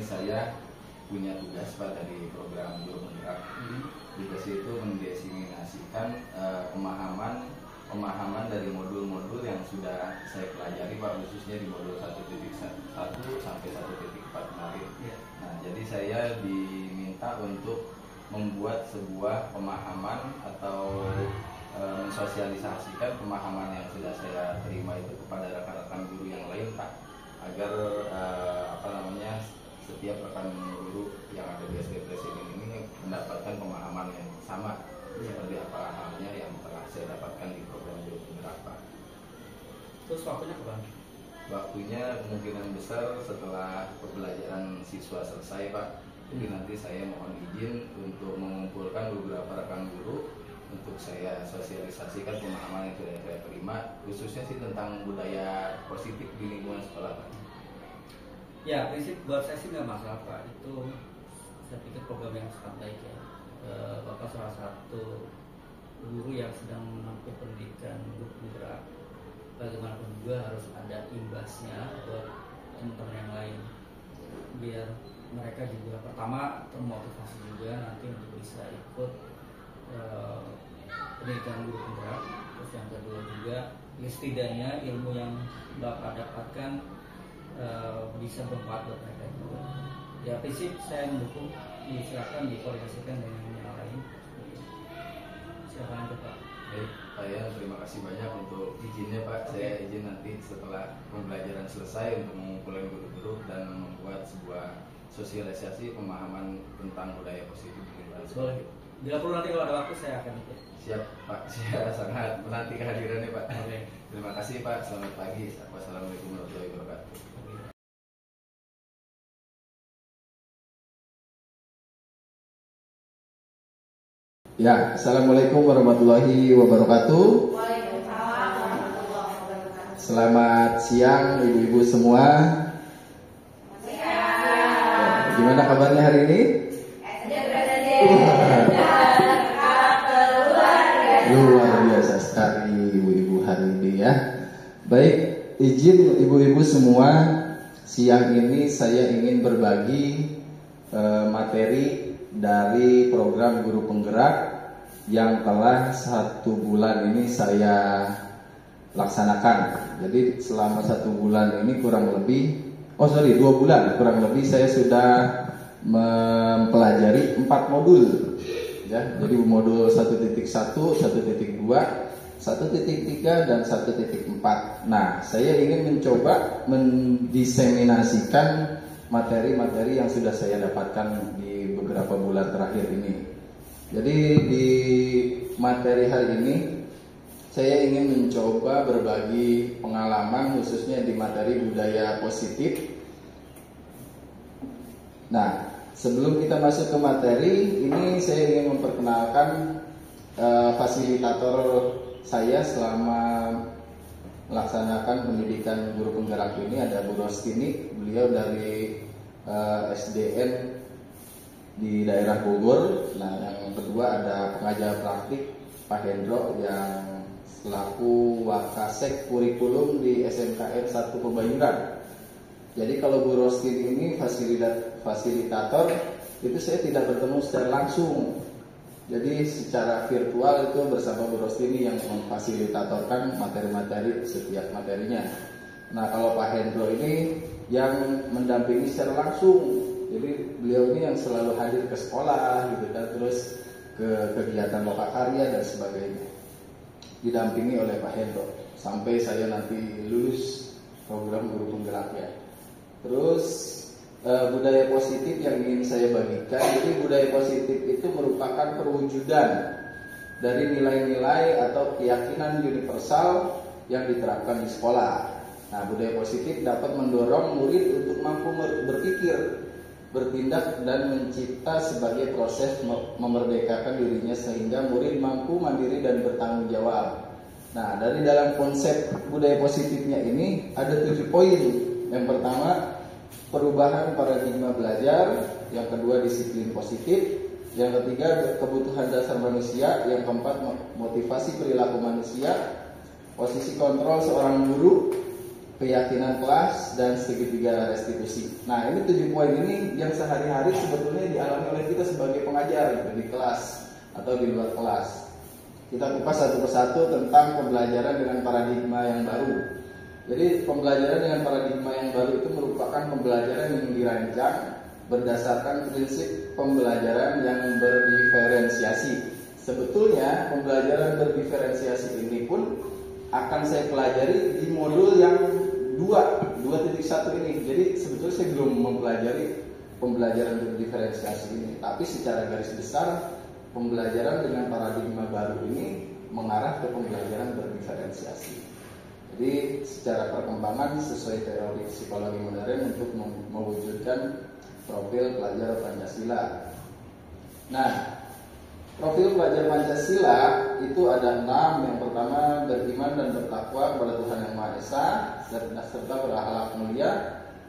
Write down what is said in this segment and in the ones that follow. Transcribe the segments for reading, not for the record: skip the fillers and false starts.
saya punya tugas Pak dari program Guru Penggerak. Tugas itu mendiseminasikan pemahaman dari modul-modul yang sudah saya pelajari Pak, khususnya di modul 1.1 sampai 1.4 kemarin. Nah, jadi saya diminta untuk membuat sebuah pemahaman atau mensosialisasikan pemahaman yang sudah saya terima itu kepada rekan-rekan guru yang lain Pak, agar setiap rekan guru yang ada di SD Presiden ini mendapatkan pemahaman yang sama seperti apa halnya yang telah saya dapatkan di program Guru Penggerak Pak. Terus waktunya kapan? Waktunya kemungkinan besar setelah pembelajaran siswa selesai Pak. Jadi nanti saya mohon izin untuk mengumpulkan beberapa rekan guru untuk saya sosialisasikan pemahaman yang sudah saya terima, khususnya sih tentang budaya positif di lingkungan sekolah Pak. Ya, prinsip buat saya sih nggak masalah Pak. Itu saya pikir program yang sangat baik ya. Bapak salah satu guru yang sedang menempuh pendidikan Guru Penggerak. Bagaimanapun juga harus ada imbasnya buat teman-teman yang lain, biar mereka juga pertama termotivasi juga nanti untuk bisa ikut pendidikan Guru Penggerak. Terus yang kedua juga ya setidaknya ilmu yang Bapak dapatkan bisa bermanfaat buat mereka juga. Ya prinsip saya mendukung, silakan dikoordinasikan dengan yang lain. Silakan Pak. Baik, saya terima kasih banyak untuk izinnya Pak. Saya izin nanti setelah pembelajaran selesai untuk mengumpulkan guru-guru dan membuat sebuah sosialisasi pemahaman tentang budaya positif di lingkungan sekolah. Boleh. Bila perlu nanti kalau ada waktu saya akan ikut. Siap Pak, saya sangat menanti kehadirannya Pak. Oke. Terima kasih Pak, selamat pagi. Wassalamualaikum warahmatullahi wabarakatuh. Ya, assalamualaikum warahmatullahi wabarakatuh. Waalaikumsalam warahmatullahi wabarakatuh. Selamat siang ibu-ibu semua. Ya, gimana kabarnya hari ini? Luar biasa sekali ibu-ibu hari ini ya. Baik, izin ibu-ibu semua, siang ini saya ingin berbagi materi dari program Guru Penggerak yang telah 1 bulan ini saya laksanakan. Jadi selama 1 bulan ini kurang lebih 2 bulan kurang lebih saya sudah mempelajari 4 modul ya. Jadi modul 1.1, 1.2, 1.3 dan 1.4. Nah, saya ingin mencoba mendiseminasikan materi-materi yang sudah saya dapatkan di beberapa bulan terakhir ini. Jadi di materi hari ini saya ingin mencoba berbagi pengalaman khususnya di materi budaya positif. Nah, sebelum kita masuk ke materi ini, saya ingin memperkenalkan fasilitator saya selama melaksanakan pendidikan Guru Penggerak ini. Ada Bu Rostini, beliau dari SDN di daerah Bogor. Nah, yang kedua ada pengajar praktik Pak Hendro yang selaku Wakasek Kurikulum di SMKN 1 Pebayuran. Jadi kalau Bu Rostini ini fasilitator, itu saya tidak bertemu secara langsung. Jadi secara virtual itu bersama Bu Rostini yang memfasilitatorkan materi-materi setiap materinya. Nah, kalau Pak Hendro ini yang mendampingi secara langsung. Jadi beliau ini yang selalu hadir ke sekolah gitu kan, terus ke kegiatan lokakarya dan sebagainya. Didampingi oleh Pak Hendro sampai saya nanti lulus program Guru Penggerak ya. Terus budaya positif yang ingin saya bagikan. Jadi budaya positif itu merupakan perwujudan dari nilai-nilai atau keyakinan universal yang diterapkan di sekolah. Nah, budaya positif dapat mendorong murid untuk mampu berpikir, bertindak dan mencipta sebagai proses memerdekakan dirinya sehingga murid mampu mandiri dan bertanggung jawab. Nah, dari dalam konsep budaya positifnya ini ada 7 poin. Yang pertama, perubahan paradigma belajar. Yang kedua, disiplin positif. Yang ketiga, kebutuhan dasar manusia. Yang keempat, motivasi perilaku manusia. Posisi kontrol seorang guru. keyakinan kelas, dan segitiga restitusi. Nah, ini 7 poin ini yang sehari-hari sebetulnya dialami oleh kita sebagai pengajar gitu, di kelas atau di luar kelas. Kita kupas satu persatu tentang pembelajaran dengan paradigma yang baru. Jadi pembelajaran dengan paradigma yang baru itu merupakan pembelajaran yang dirancang berdasarkan prinsip pembelajaran yang berdiferensiasi. Sebetulnya pembelajaran berdiferensiasi ini pun akan saya pelajari di modul yang 2.1 ini. Jadi sebetulnya saya belum mempelajari pembelajaran berdiferensiasi ini, tapi secara garis besar pembelajaran dengan paradigma baru ini mengarah ke pembelajaran berdiferensiasi. Jadi secara perkembangan sesuai teori psikologi modern untuk mewujudkan profil pelajar Pancasila. Nah, profil pelajar Pancasila itu ada 6. Yang pertama, beriman dan bertakwa kepada Tuhan Yang Maha Esa serta berakhlak mulia.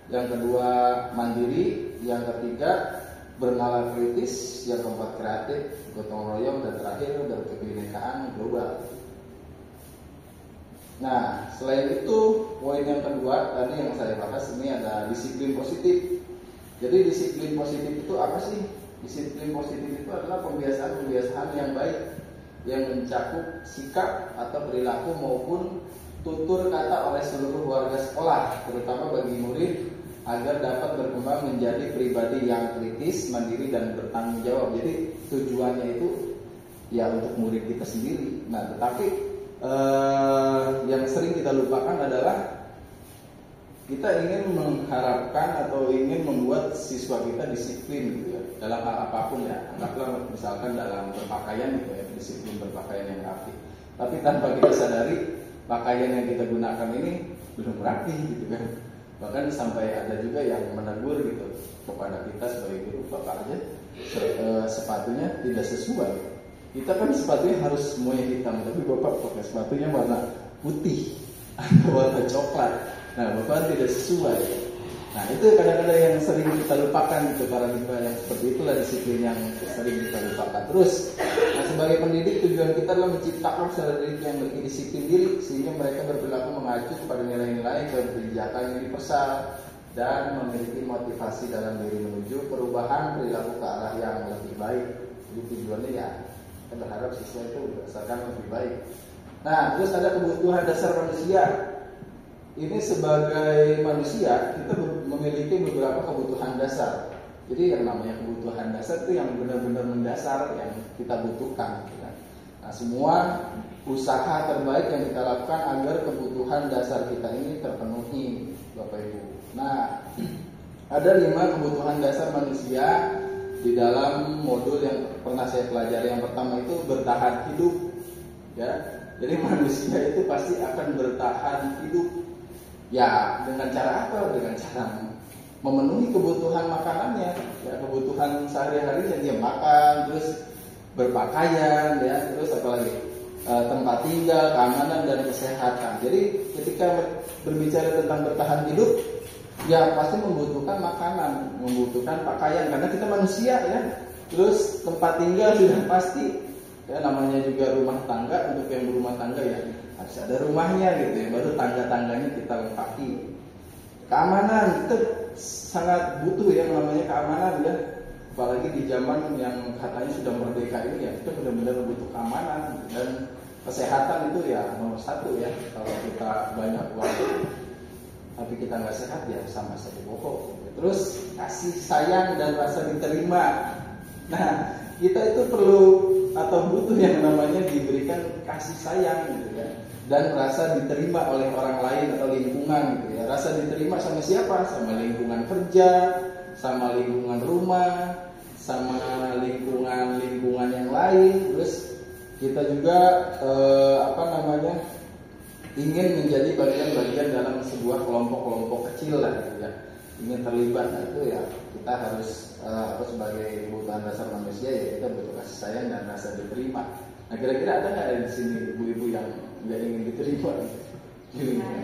Yang kedua, mandiri. Yang ketiga, bernalar kritis. Yang keempat, kreatif, gotong royong, dan terakhir, berkebinekaan global. Nah, selain itu, poin yang kedua tadi yang saya bahas ini ada disiplin positif. Jadi disiplin positif itu apa sih? Disiplin positif itu adalah pembiasaan-pembiasaan yang baik yang mencakup sikap atau perilaku maupun tutur kata oleh seluruh warga sekolah, terutama bagi murid agar dapat berkembang menjadi pribadi yang kritis, mandiri, dan bertanggung jawab. Jadi tujuannya itu ya untuk murid kita sendiri. Nah, tetapi yang sering kita lupakan adalah kita ingin mengharapkan atau ingin membuat siswa kita disiplin gitu ya, dalam hal apapun ya. Anggaplah misalkan dalam berpakaian gitu ya, disiplin berpakaian yang rapi. Tapi tanpa kita sadari pakaian yang kita gunakan ini belum rapi gitu kan. Bahkan sampai ada juga yang menegur gitu kepada kita sebagai guru, Bapak aja sepatunya tidak sesuai. Kita kan sepatunya harus semuanya hitam, tapi Bapak pakai sepatunya warna putih atau warna coklat. Nah, Bapak tidak sesuai. Nah, itu kadang-kadang yang sering kita lupakan gitu, paradigma yang seperti itulah disiplin yang sering kita lupakan. Terus, nah, sebagai pendidik tujuan kita adalah menciptakan peserta didik yang memiliki disiplin diri sehingga mereka berperilaku mengacu kepada nilai-nilai kebijakan yang universal dan memiliki motivasi dalam diri menuju perubahan perilaku ke arah yang lebih baik. Jadi tujuannya ya kita berharap siswa itu berdasarkan lebih baik. Nah, terus ada kebutuhan dasar manusia. Ini sebagai manusia kita memiliki beberapa kebutuhan dasar. Jadi yang namanya kebutuhan dasar itu yang benar-benar mendasar yang kita butuhkan. Nah, semua usaha terbaik yang kita lakukan agar kebutuhan dasar kita ini terpenuhi, Bapak Ibu. Nah, ada 5 kebutuhan dasar manusia di dalam modul yang pernah saya pelajari. Yang pertama itu bertahan hidup, ya. Jadi manusia itu pasti akan bertahan hidup. Ya, dengan cara apa? Dengan cara memenuhi kebutuhan makanannya, ya, kebutuhan sehari-harinya dia makan, terus berpakaian, ya, terus apalagi tempat tinggal, keamanan dan kesehatan. Jadi ketika berbicara tentang bertahan hidup, ya pasti membutuhkan makanan, membutuhkan pakaian karena kita manusia ya. Terus tempat tinggal sudah pasti, ya namanya juga rumah tangga. Untuk yang berumah tangga ya harus ada rumahnya gitu ya, baru tangga-tangganya kita lengkapi. Keamanan itu sangat butuh ya namanya keamanan ya. Apalagi di zaman yang katanya sudah merdeka ini ya, kita benar-benar butuh keamanan. Dan kesehatan itu ya nomor 1 ya. Kalau kita banyak uang tapi kita nggak sehat ya sama saja bohong. Terus kasih sayang dan rasa diterima. Nah, kita itu perlu atau butuh yang namanya diberikan kasih sayang gitu ya, dan rasa diterima oleh orang lain atau lingkungan gitu ya. Rasa diterima sama siapa? Sama lingkungan kerja, sama lingkungan rumah, sama lingkungan yang lain. Terus kita juga ingin menjadi bagian-bagian dalam sebuah kelompok-kelompok kecil lah gitu ya. Ingin terlibat, nah itu ya kita harus sebagai kebutuhan dasar manusia ya kita butuh kasih sayang dan rasa diterima. Nah kira-kira ada nggak di sini ibu-ibu yang nggak ingin diterima?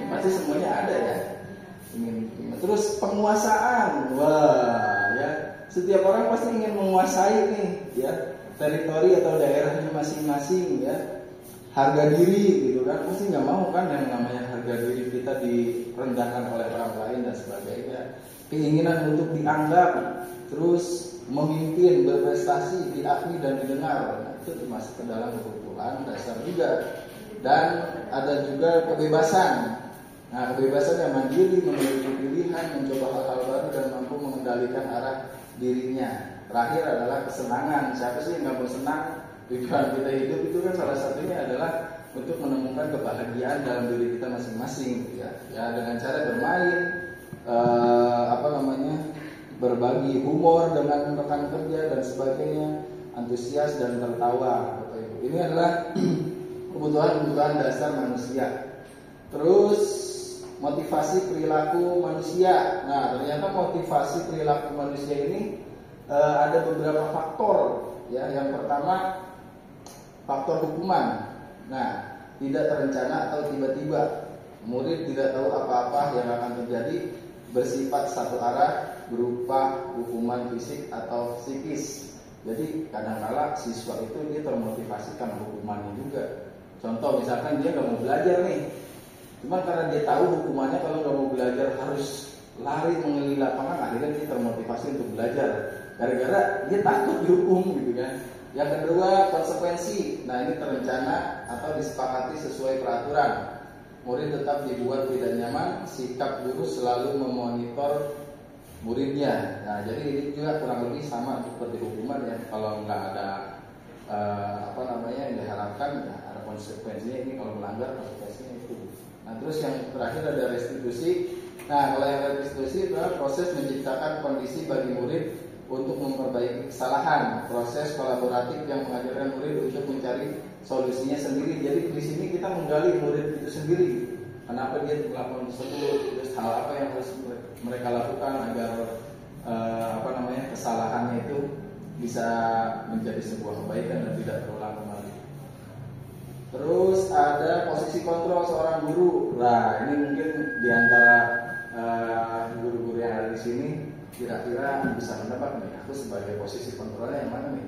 Pasti semuanya ada ya. Ingin diterima. Terus penguasaan, wah ya setiap orang pasti ingin menguasai nih ya teritori atau daerahnya masing-masing ya. Harga diri gitu kan, pasti nggak mau kan yang namanya harga harga diri kita direndahkan oleh orang lain dan sebagainya, keinginan untuk dianggap, terus memimpin, berprestasi, diakui dan didengar, nah, itu termasuk ke dalam kebutuhan dasar juga. Dan ada juga kebebasan. Nah, kebebasan yang mandiri, memiliki pilihan, mencoba hal-hal baru dan mampu mengendalikan arah dirinya. Terakhir adalah kesenangan. Siapa sih yang nggak mau senang? Tujuan kita hidup itu kan salah satunya adalah untuk menemukan kebahagiaan dalam diri kita masing-masing, ya dengan cara bermain, berbagi humor dengan rekan kerja dan sebagainya, antusias dan tertawa. Ini adalah kebutuhan dasar manusia. Terus motivasi perilaku manusia. Nah, ternyata motivasi perilaku manusia ini ada beberapa faktor. Ya, yang pertama faktor hukuman. Nah, tidak terencana atau tiba-tiba. Murid tidak tahu apa-apa yang akan terjadi, bersifat satu arah, berupa hukuman fisik atau psikis. Jadi kadang-kala siswa itu dia termotivasikan hukumannya juga. Contoh misalkan dia nggak mau belajar nih, cuma karena dia tahu hukumannya kalau nggak mau belajar harus lari mengelilingi lapangan, akhirnya dia termotivasi untuk belajar. Gara-gara dia takut dihukum gitu kan. Yang kedua konsekuensi. Nah, ini terencana atau disepakati sesuai peraturan. Murid tetap dibuat tidak nyaman, sikap guru selalu memonitor muridnya. Nah, jadi ini juga kurang lebih sama seperti hukuman ya. Kalau nggak ada yang diharapkan, ya ada konsekuensinya. Ini kalau melanggar konsekuensinya itu. Nah, terus yang terakhir ada restitusi. Nah, kalau yang restitusi adalah proses menciptakan kondisi bagi murid untuk memperbaiki kesalahan, proses kolaboratif yang mengajarkan murid untuk mencari solusinya sendiri. Jadi di sini kita menggali murid itu sendiri. Kenapa dia melakukan tersebut? Terus hal apa yang harus mereka lakukan agar kesalahannya itu bisa menjadi sebuah kebaikan dan tidak terulang kembali. Terus ada posisi kontrol seorang guru. Nah, ini mungkin diantara guru-guru yang ada di sini kira-kira bisa menebak nih, aku sebagai posisi kontrolnya yang mana nih?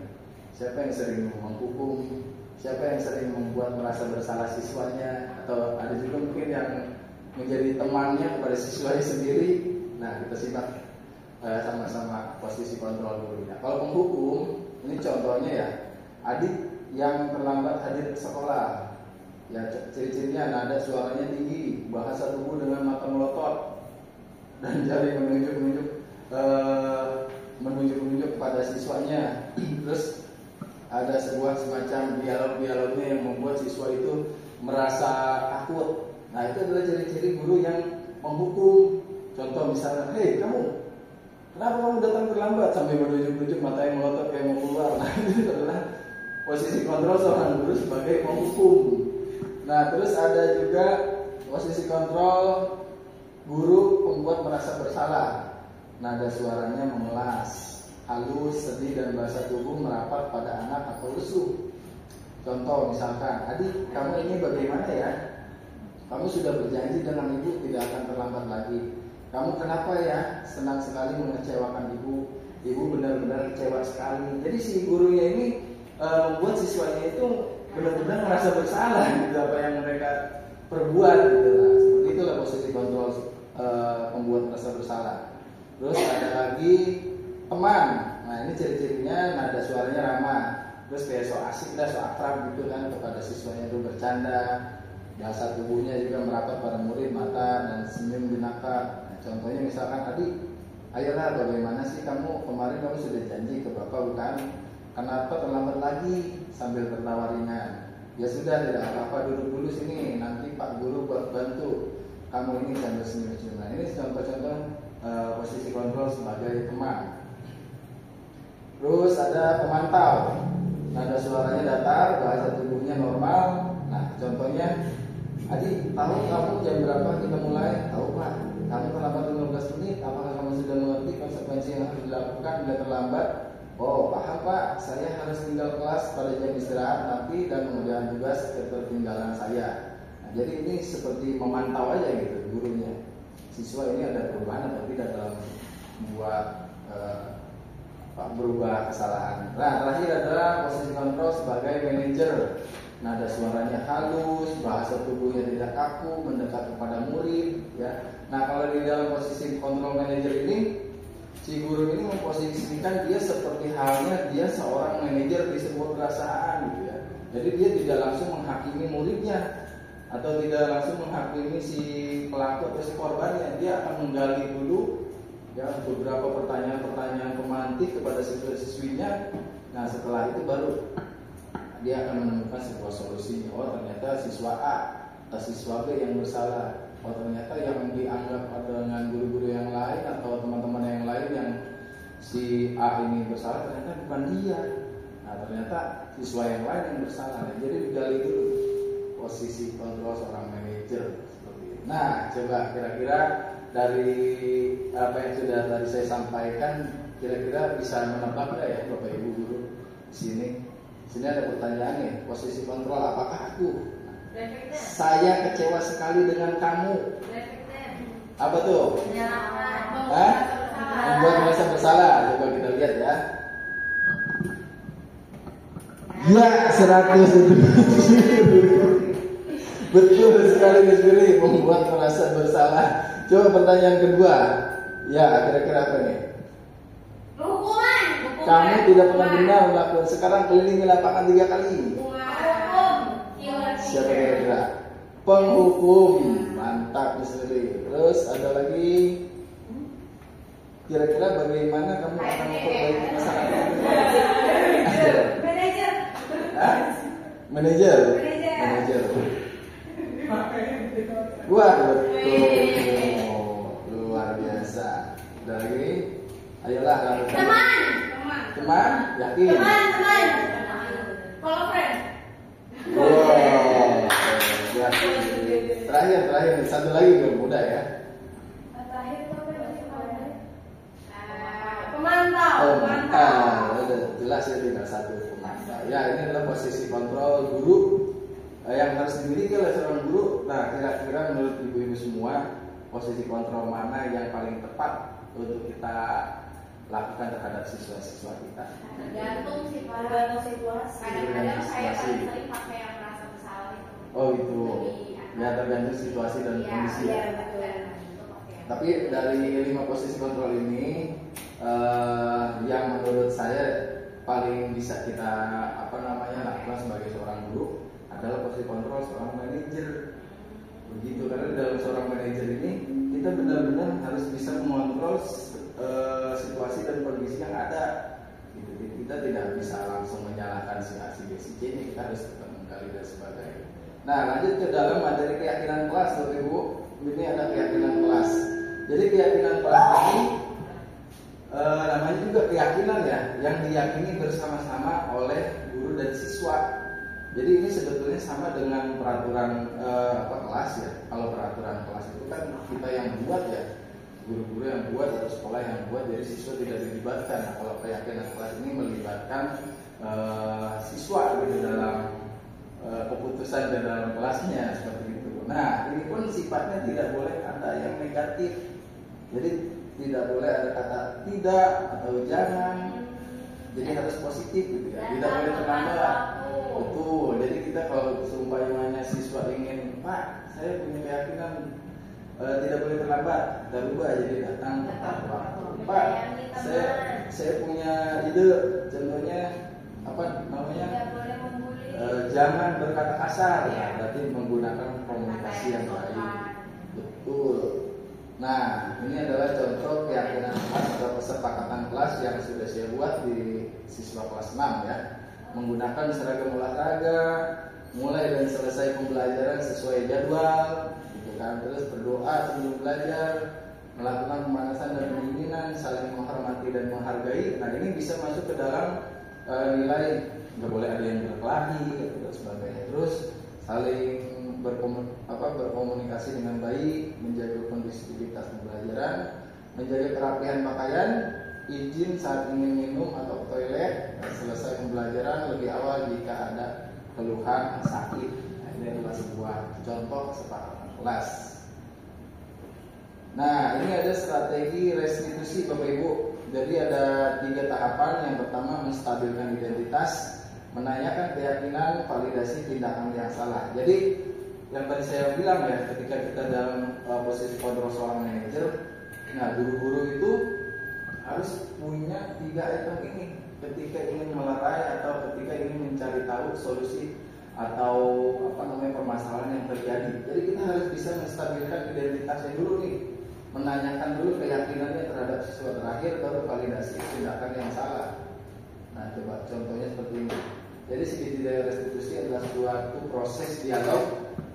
Siapa yang sering menghukum? Siapa yang sering membuat merasa bersalah siswanya? Atau ada juga mungkin yang menjadi temannya kepada siswanya sendiri? Nah, kita simak sama-sama posisi kontrol dulu. Nah, kalau penghukum, ini contohnya ya, adik yang terlambat hadir ke sekolah. Ya, ciri-cirinya nada suaranya tinggi, bahasa tubuh dengan mata melotot, dan jari menunjuk kepada siswanya. Terus ada sebuah semacam dialognya yang membuat siswa itu merasa takut. Nah, itu adalah ciri-ciri guru yang menghukum. Contoh misalnya, hei kamu, kenapa kamu datang terlambat, sambil menunjuk matanya melotot kayak mau keluar. Nah, itu adalah posisi kontrol seorang guru sebagai penghukum. Nah, terus ada juga posisi kontrol guru pembuat merasa bersalah. Nada suaranya memelas, halus, sedih, dan bahasa tubuh merapat pada anak atau lesu. Contoh misalkan, adik kamu ini bagaimana ya? Kamu sudah berjanji dengan ibu tidak akan terlambat lagi. Kamu kenapa ya? Senang sekali mengecewakan ibu. Ibu benar-benar kecewa sekali. Jadi si gurunya ini membuat siswanya itu benar-benar merasa bersalah gitu apa yang mereka perbuat gitu lah. Seperti itulah posisi kontrol pembuat merasa bersalah. Terus ada lagi teman. Nah, ini ciri-cirinya nada suaranya ramah. Terus kayak so asik dah, so akrab gitu kan kepada siswanya itu bercanda. Bahasa tubuhnya juga merapat pada murid, mata dan senyum binaka. Nah, contohnya misalkan adik, ayolah bagaimana sih kamu kemarin kamu sudah janji ke bapak bukan? Kenapa terlambat lagi? Sambil tertawa ringan. Ya sudah, tidak apa-apa, duduk dulu sini, nanti Pak Guru buat bantu kamu ini sambil senyum-senyum. Nah, ini contoh-contoh posisi kontrol sebagai teman. Terus ada pemantau. Nada suaranya datar, bahasa tubuhnya normal. Nah, contohnya, adik, tahu kamu jam berapa kita mulai? Tahu Pak. Kamu terlambat 15 menit. Apakah kamu sudah mengerti konsekuensi yang harus dilakukan bila terlambat? Oh, paham Pak. Saya harus tinggal kelas pada jam istirahat nanti dan mengerjakan tugas ketertinggalan saya. Nah, jadi ini seperti memantau aja gitu gurunya. Siswa ini ada perubahan atau tidak dalam membuat berubah kesalahan. Nah, terakhir adalah posisi kontrol sebagai manajer. nada suaranya halus, bahasa tubuhnya tidak kaku, mendekat kepada murid, ya. Nah, kalau di dalam posisi control manager ini, si guru ini memposisikan dia seperti halnya dia seorang manajer di sebuah perusahaan, gitu ya. Jadi dia tidak langsung menghakimi muridnya atau tidak langsung menghakimi si pelaku atau si korbannya. Dia akan menggali dulu ya beberapa pertanyaan-pertanyaan pemantik kepada siswa-siswinya. Nah, setelah itu baru dia akan menemukan sebuah solusi. Oh, ternyata siswa A atau siswa B yang bersalah. Oh, ternyata yang dianggap dengan guru-guru yang lain atau teman-teman yang lain yang si A ini bersalah ternyata bukan dia. Nah, ternyata siswa yang lain yang bersalah. Nah, jadi digali dulu posisi kontrol seorang manajer seperti itu. Nah, coba kira-kira dari apa yang sudah tadi saya sampaikan, kira-kira bisa menebak nggak ya Bapak Ibu guru di sini? Sini ada pertanyaan nih, posisi kontrol apakah aku? Saya kecewa sekali dengan kamu. Apa tuh? Hah? Membuat merasa bersalah. Coba kita lihat ya. Ya, 100. Betul sekali Miss Billy, membuat merasa bersalah. Coba pertanyaan kedua. Ya, kira-kira apa nih? Hukuman. Kamu tidak pernah benar melakukan. Sekarang kelilingi lapangan 3 kali. Siapa kira-kira? Penghukum. Mantap Miss Billy. Terus ada lagi. Kira-kira bagaimana kamu akan memperbaiki masalah ini? Manajer. Hah? Manajer. Wah, betul. Luar biasa. Ada lagi? Ayolah, lakukan. Teman? Yakin? Teman. Kalau friend. Wow. Yakin. Terakhir. Satu lagi belum mudah ya. Terakhir pemantau. Udah jelas ya, tinggal satu pemantau. Ya, ini adalah posisi kontrol guru yang harus dimiliki oleh seorang guru. Nah, kira-kira menurut ibu-ibu semua, posisi kontrol mana yang paling tepat untuk kita lakukan terhadap siswa-siswa kita? Tergantung situasi. Kadang-kadang saya paling sering pakai yang merasa bersalah itu. Oh itu, ya tergantung situasi dan kondisi. Iya, betul. Tapi dari 5 posisi kontrol ini, yang menurut saya paling bisa kita lakukan sebagai seorang guru adalah posisi kontrol seorang manajer. Begitu, karena dalam seorang manajer ini kita benar-benar harus bisa mengontrol situasi dan kondisi yang ada. Gitu. Kita tidak bisa langsung menyalahkan si A, si B, si C, kita harus tetap menggali dan sebagainya. Nah, lanjut ke dalam materi keyakinan kelas, Bapak Ibu. Ini ada keyakinan kelas. Jadi keyakinan kelas ini namanya juga keyakinan ya, yang diyakini bersama-sama oleh guru dan siswa. Jadi ini sebetulnya sama dengan peraturan kelas ya. Kalau peraturan kelas itu kan kita yang buat ya, guru-guru yang buat atau sekolah yang buat, jadi siswa tidak dilibatkan. Nah, kalau keyakinan kelas ini melibatkan siswa gitu dalam keputusan dan dalam kelasnya seperti itu. Nah, ini pun sifatnya tidak boleh ada yang negatif. Jadi tidak boleh ada kata tidak atau jangan. Jadi harus positif gitu ya. Tidak boleh terlambat. Betul. Jadi kita kalau seumpamanya siswa ingin, Pak, saya punya keyakinan tidak boleh terlambat, kita rubah jadi datang tepat waktu. Pak, saya punya ide, contohnya apa namanya? Jangan berkata kasar, ya, berarti menggunakan komunikasi yang baik. Betul. Nah, ini adalah contoh keyakinan kelas atau kesepakatan kelas yang sudah saya buat di siswa kelas 6 ya. Menggunakan seragam olahraga, mulai dan selesai pembelajaran sesuai jadwal, gitu kan. Terus berdoa sebelum belajar, melakukan pemanasan dan pendinginan, saling menghormati dan menghargai. Nah, ini bisa masuk ke dalam nilai nggak boleh ada yang berkelahi dan sebagainya. Terus saling berkomunikasi dengan baik, menjaga kondisivitas pembelajaran, menjaga kerapihan pakaian, izin saat ingin minum atau ke toilet, dan selesai pembelajaran lebih awal jika ada keluhan sakit. Nah, ini adalah sebuah contoh kesepakatan kelas. Nah, ini ada strategi restitusi Bapak Ibu. Jadi ada 3 tahapan. Yang pertama menstabilkan identitas, menanyakan keyakinan, validasi tindakan yang salah. Jadi yang tadi saya bilang ya, ketika kita dalam posisi kontrol seorang manajer, nah guru-guru itu harus punya 3 item ini ketika ingin melerai atau ketika ingin mencari tahu solusi atau permasalahan yang terjadi. Jadi kita harus bisa menstabilkan identitasnya dulu nih, menanyakan dulu keyakinannya terhadap siswa, terakhir baru validasi tindakan yang salah. Nah coba contohnya seperti ini. Jadi segitiga restitusi adalah suatu proses dialog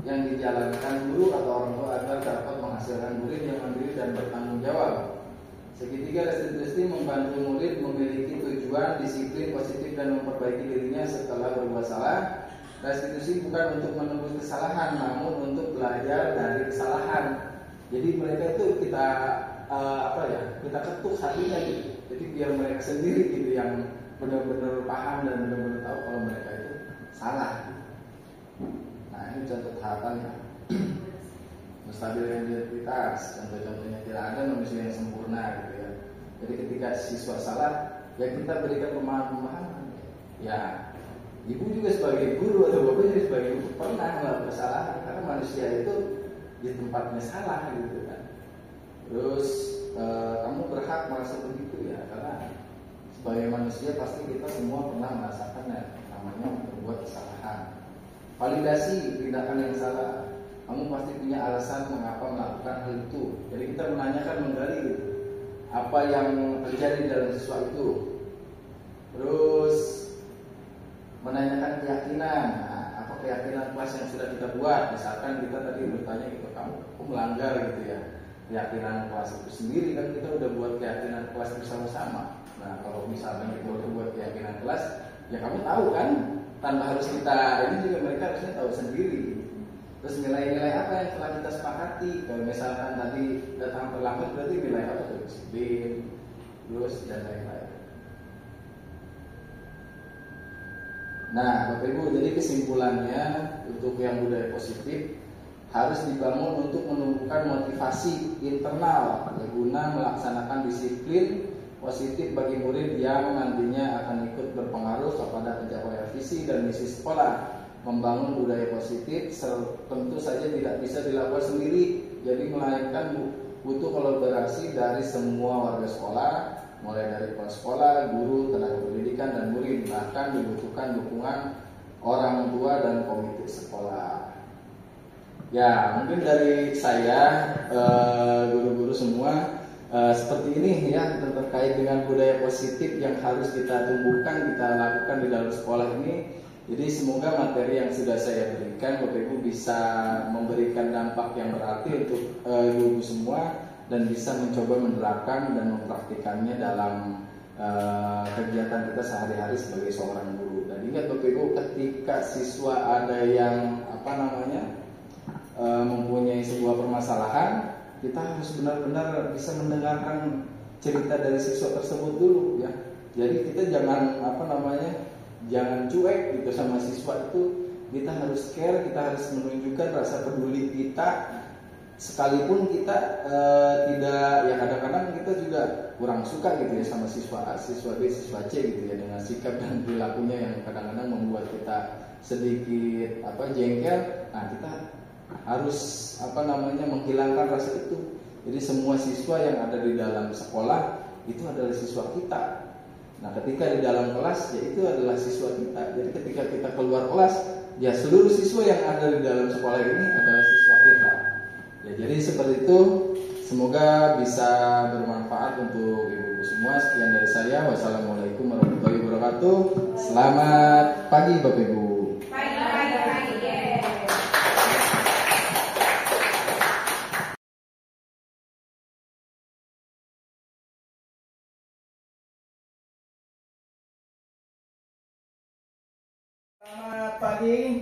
yang dijalankan guru atau orang tua agar dapat menghasilkan murid yang mandiri dan bertanggung jawab. Segitiga restitusi membantu murid memiliki tujuan, disiplin, positif dan memperbaiki dirinya setelah berbuat salah. Restitusi bukan untuk menembus kesalahan, namun untuk belajar dari kesalahan. Jadi mereka itu kita kita ketuk hatinya gitu. Jadi biar mereka sendiri gitu yang benar-benar paham dan benar-benar tahu kalau mereka itu salah. Nah ini contoh tahapannya. Menstabilkan identitas, contoh-contohnya tidak ada manusia yang sempurna gitu ya. Jadi ketika siswa salah, ya kita berikan pemahaman. Ya, ibu juga sebagai guru atau bapak juga sebagai guru pernah melakukan kesalahan karena manusia itu di tempatnya salah gitu kan. Terus kamu berhak merasa begitu ya, karena sebagai manusia pasti kita semua pernah merasakan ya, namanya berbuat kesalahan. Validasi tindakan yang salah, kamu pasti punya alasan mengapa melakukan hal itu. Jadi kita menanyakan menggali gitu, apa yang terjadi dalam siswa itu. Terus menanyakan keyakinan, apa keyakinan kelas yang sudah kita buat. Misalkan kita tadi bertanya gitu, kamu melanggar gitu ya keyakinan kelas itu sendiri, kan kita udah buat keyakinan kelas bersama-sama. Nah kalau misalnya kita udah buat keyakinan kelas, ya kamu tahu kan, tanpa harus kita ini juga mereka harusnya tahu sendiri. Terus nilai-nilai apa yang telah kita sepakati. Kalau misalkan tadi datang terlambat, berarti nilai apa? Disiplin, terus dan lain-lain. Nah Bapak Ibu, jadi kesimpulannya untuk yang budaya positif harus dibangun untuk menumbuhkan motivasi internal guna melaksanakan disiplin positif bagi murid yang nantinya akan ikut berpengaruh kepada pencapaian visi dan misi sekolah. Membangun budaya positif tentu saja tidak bisa dilakukan sendiri, jadi melainkan butuh kolaborasi dari semua warga sekolah, mulai dari kepala sekolah, guru, tenaga pendidikan dan murid. Bahkan dibutuhkan dukungan orang tua dan komite sekolah. Ya mungkin dari saya guru-guru semua seperti ini ya, terkait dengan budaya positif yang harus kita tumbuhkan, kita lakukan di dalam sekolah ini. Jadi semoga materi yang sudah saya berikan Bapak Ibu bisa memberikan dampak yang berarti untuk ibu-ibu semua dan bisa mencoba menerapkan dan mempraktikannya dalam kegiatan kita sehari-hari sebagai seorang guru. Dan ingat Bapak Ibu, ketika siswa ada yang mempunyai sebuah permasalahan, kita harus benar-benar bisa mendengarkan cerita dari siswa tersebut dulu ya. Jadi kita jangan jangan cuek gitu sama siswa itu. Kita harus care, kita harus menunjukkan rasa peduli kita, sekalipun kita tidak, ya kadang-kadang kita juga kurang suka gitu ya sama siswa A, siswa B, siswa C gitu ya, dengan sikap dan perilakunya yang kadang-kadang membuat kita sedikit jengkel. Nah kita harus menghilangkan rasa itu. Jadi semua siswa yang ada di dalam sekolah itu adalah siswa kita. Nah ketika di dalam kelas ya itu adalah siswa kita. Jadi ketika kita keluar kelas, ya seluruh siswa yang ada di dalam sekolah ini adalah siswa kita. Ya jadi seperti itu. Semoga bisa bermanfaat untuk ibu-ibu semua. Sekian dari saya. Wassalamualaikum warahmatullahi wabarakatuh. Selamat pagi Bapak Ibu. Selamat pagi.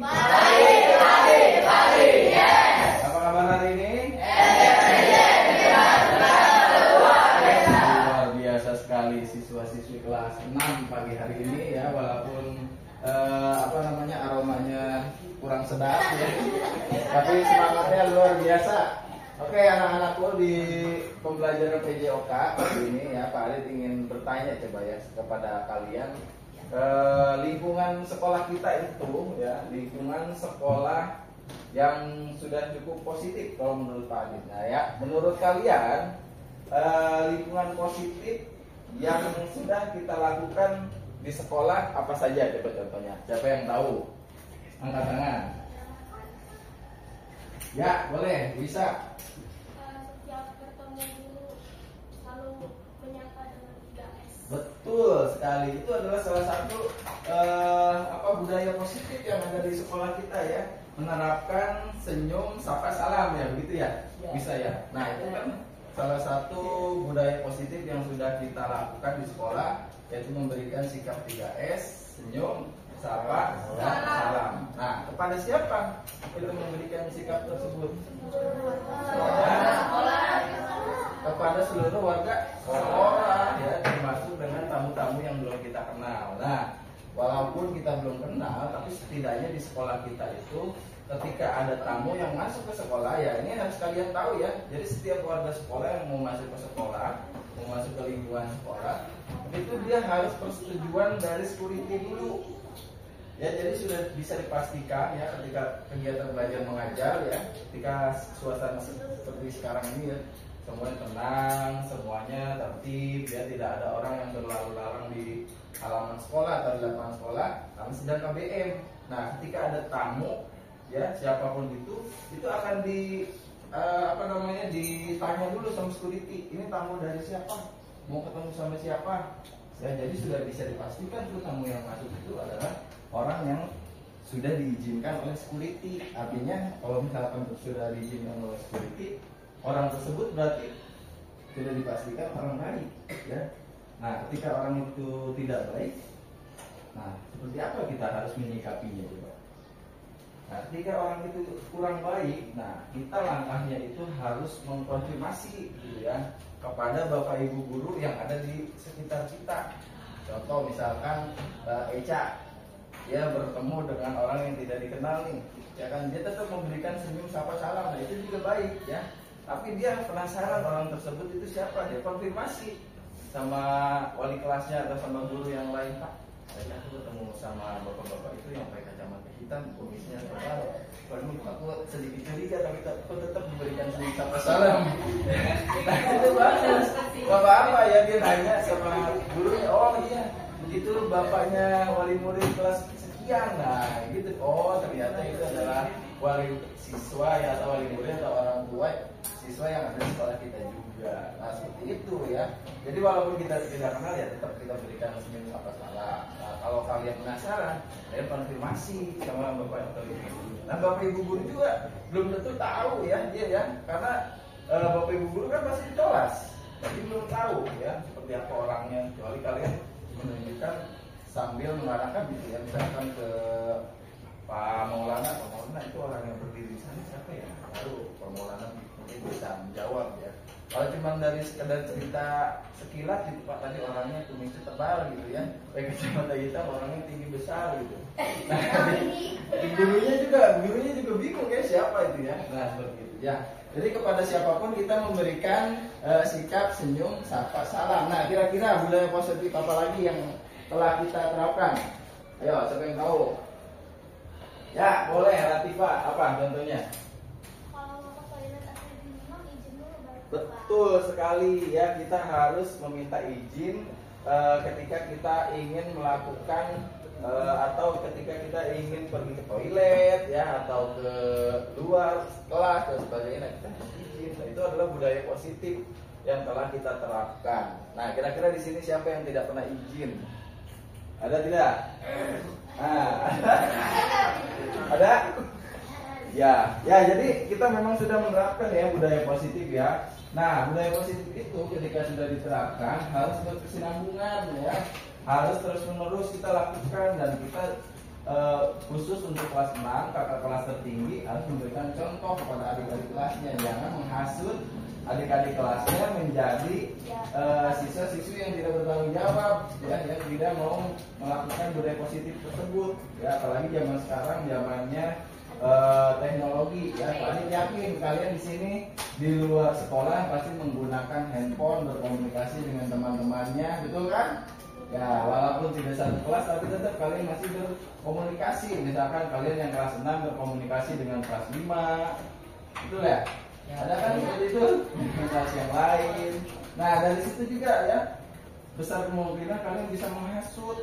Yes. Apa kabar hari ini? Luar biasa sekali siswa-siswi kelas 6 pagi hari ini ya, walaupun aromanya kurang sedap ya. Tapi semangatnya luar biasa. Oke, anak-anakku di pembelajaran PJOK pagi ini ya, Pak Alit ingin bertanya coba ya kepada kalian. lingkungan sekolah kita itu ya, lingkungan sekolah yang sudah cukup positif kalau menurut Pak Adit. Nah ya, menurut kalian lingkungan positif yang sudah kita lakukan di sekolah apa saja, coba contohnya? Siapa yang tahu? Angkat tangan. Ya, boleh, bisa. Setiap bertemu guru selalu menyapa dengan 3S. Betul sekali. Itu adalah salah satu budaya positif yang ada di sekolah kita ya. Menerapkan senyum, sapa, salam ya, begitu ya? Bisa ya. Nah, itu kan salah satu budaya positif yang sudah kita lakukan di sekolah, yaitu memberikan sikap 3S, senyum, sapa, dan salam. Nah, kepada siapa kita memberikan sikap tersebut? Kepada seluruh warga sekolah ya, termasuk dengan tamu-tamu yang belum kita kenal. Nah, walaupun kita belum kenal, tapi setidaknya di sekolah kita itu ketika ada tamu yang masuk ke sekolah, ya ini harus kalian tahu ya. Jadi setiap warga sekolah yang mau masuk ke sekolah, mau masuk ke lingkungan sekolah, itu dia harus persetujuan dari security dulu. Ya, jadi sudah bisa dipastikan ya ketika kegiatan belajar mengajar ya, ketika suasana seperti sekarang ini ya, semuanya tenang, semuanya tertib ya, tidak ada orang yang berlalu lalang di halaman sekolah atau di lapangan sekolah karena sedang KBM. Nah, ketika ada tamu ya, siapapun itu akan ditanya dulu sama security, ini tamu dari siapa, mau ketemu sama siapa ya. Jadi sudah bisa dipastikan tuh tamu yang masuk itu adalah orang yang sudah diizinkan oleh security. Artinya kalau misalkan sudah diizinkan oleh security, orang tersebut berarti sudah dipastikan orang baik ya. Nah, ketika orang itu tidak baik, nah seperti apa kita harus menyikapinya coba? Nah, ketika orang itu kurang baik, nah kita langkahnya itu harus mengkonfirmasi gitu ya kepada Bapak Ibu guru yang ada di sekitar kita. Contoh misalkan Eca, dia bertemu dengan orang yang tidak dikenal nih, ya kan, dia tetap memberikan senyum, sapa, salam, nah itu juga baik ya. Tapi dia penasaran orang tersebut itu siapa, dia konfirmasi sama wali kelasnya atau sama guru yang lain. Pak, tadi aku ketemu sama bapak-bapak itu yang pakai kacamata hitam, kumisnya tebal. Waduh, aku sedikit curiga, tapi aku tetap memberikan senyum, sapa, salam. Nah, itu bagus. Bapak apa ya, dia nanya sama gurunya, oh iya, itu bapaknya wali murid kelas sekian. Nah gitu, oh ternyata itu adalah wali siswa ya, atau wali murid atau orang tua siswa yang ada di sekolah kita juga. Nah seperti itu ya. Jadi walaupun kita tidak kenal ya, tetap kita berikan senyum, apa salah. Nah, kalau kalian penasaran, kalian konfirmasi sama bapak atau ibu guru. Nah, bapak ibu guru juga belum tentu tahu ya dia ya, karena bapak ibu guru kan masih di kelas, jadi belum tahu ya seperti apa orangnya, kecuali kalian menunjukkan sambil mengarahkan gitu ya, misalkan ke Pak Maulana itu orang yang berdiri di sana siapa ya, baru Pak Maulana mungkin bisa menjawab ya. Kalau cuma dari sekedar cerita sekilas gitu, Pak tadi orangnya kumisnya tebal gitu ya, pakai kacamata hitam, orangnya tinggi besar gitu. Nah, gurunya juga bingung ya siapa itu ya. Nah seperti itu ya. Jadi kepada siapapun kita memberikan sikap senyum, sapa, salam. Nah kira-kira budaya positif apa lagi yang telah kita terapkan? Ayo, siapa yang tahu? Ya, boleh, Latifah. Apa contohnya? Kalau mau ke toilet atau di rumah izin dulu baru keluar. Betul sekali ya, kita harus meminta izin ketika kita ingin melakukan atau ketika kita ingin pergi ke toilet ya, atau ke luar kelas dan sebagainya, kita harus izin. Nah, itu adalah budaya positif yang telah kita terapkan. Nah, kira-kira di sini siapa yang tidak pernah izin? Ada tidak? Nah, ada? Ya, jadi kita memang sudah menerapkan ya budaya positif ya. Nah, budaya positif itu ketika sudah diterapkan harus berkesinambungan ya, harus terus-menerus kita lakukan, dan kita khusus untuk kelas 6, kakak kelas tertinggi harus memberikan contoh kepada adik-adik kelasnya, jangan menghasut adik-adik kelasnya menjadi siswa-siswi yang tidak bertanggung jawab ya, yang tidak mau melakukan budaya positif tersebut ya, apalagi zaman sekarang zamannya teknologi ya. Kalian yakin kalian di sini di luar sekolah pasti menggunakan handphone berkomunikasi dengan teman-temannya, betul kan? Ya, walaupun tidak satu kelas tapi tetap kalian masih berkomunikasi. Misalkan kalian yang kelas 6 berkomunikasi dengan kelas 5. Betul ya? Ada kan seperti itu dengan kelas yang lain. Nah, dari situ juga ya besar kemungkinan kalian bisa menghasut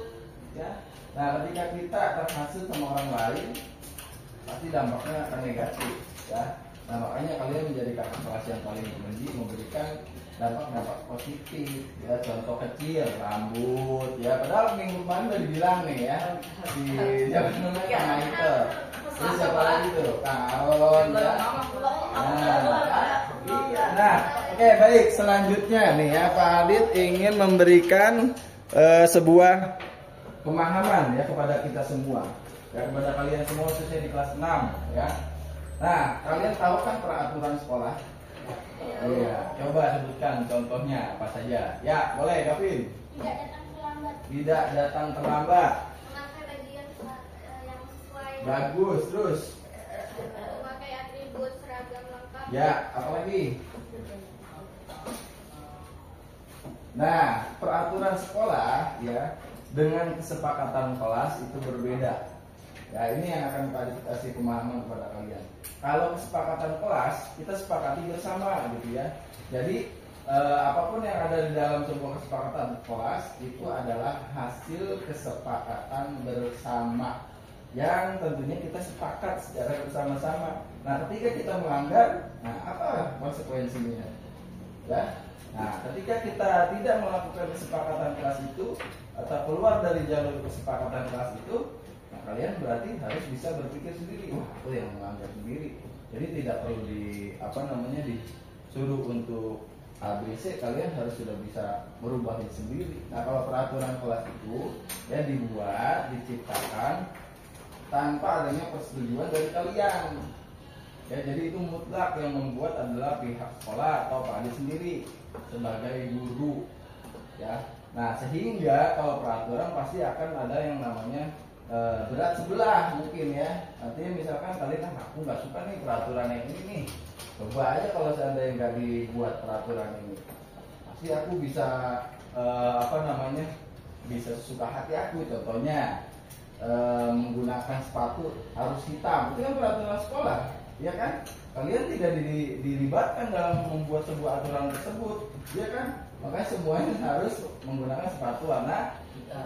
ya. Nah, ketika kita terhasut sama orang lain pasti dampaknya akan negatif ya. Nah, makanya kalian menjadi kakak kelas yang paling memberikan dampak positif ya. Contoh kecil, rambut ya, padahal minggu kemarin udah dibilang nih ya di jangan namanya Kang Michael, terus siapa lagi tuh, Kang Aron ya. Nah, oke, baik, selanjutnya nih ya, Pak Adit ingin memberikan sebuah pemahaman ya kepada kita semua ya, kepada kalian semua khususnya di kelas 6 ya. Nah, kalian tahu kan peraturan sekolah? Iya, coba sebutkan contohnya apa saja. Ya, boleh, Gavin. Tidak datang terlambat. Tidak datang terlambat. Memakai bagian yang sesuai. Bagus, terus. Memakai atribut seragam lengkap. Ya, apa lagi? Nah, peraturan sekolah ya dengan kesepakatan kelas itu berbeda. Ya, ini yang akan kasih pemahaman kepada kalian. Kalau kesepakatan kelas, kita sepakati bersama gitu ya. Jadi apapun yang ada di dalam sebuah kesepakatan kelas itu adalah hasil kesepakatan bersama yang tentunya kita sepakat secara bersama-sama. Nah, ketika kita melanggar, nah apa konsekuensinya? Ya. Nah, ketika kita tidak melakukan kesepakatan kelas itu atau keluar dari jalur kesepakatan kelas itu, nah, kalian berarti harus bisa berpikir sendiri. Wah, aku yang melanggar sendiri. Jadi tidak perlu disuruh untuk ABC, kalian harus sudah bisa merubah itu sendiri. Nah, kalau peraturan kelas itu ya dibuat, diciptakan tanpa adanya persetujuan dari kalian. Ya, jadi itu mutlak yang membuat adalah pihak sekolah atau Pak Adit sendiri sebagai guru. Ya. Nah, sehingga kalau peraturan pasti akan ada yang namanya berat sebelah mungkin ya. Artinya misalkan kalian aku nggak suka nih peraturan yang ini nih. Coba aja kalau seandainya nggak dibuat peraturan ini, pasti aku bisa bisa suka hati aku. Contohnya menggunakan sepatu harus hitam, itu kan peraturan sekolah, ya kan? Kalian tidak dilibatkan dalam membuat sebuah aturan tersebut, ya kan? Makanya semuanya harus menggunakan sepatu warna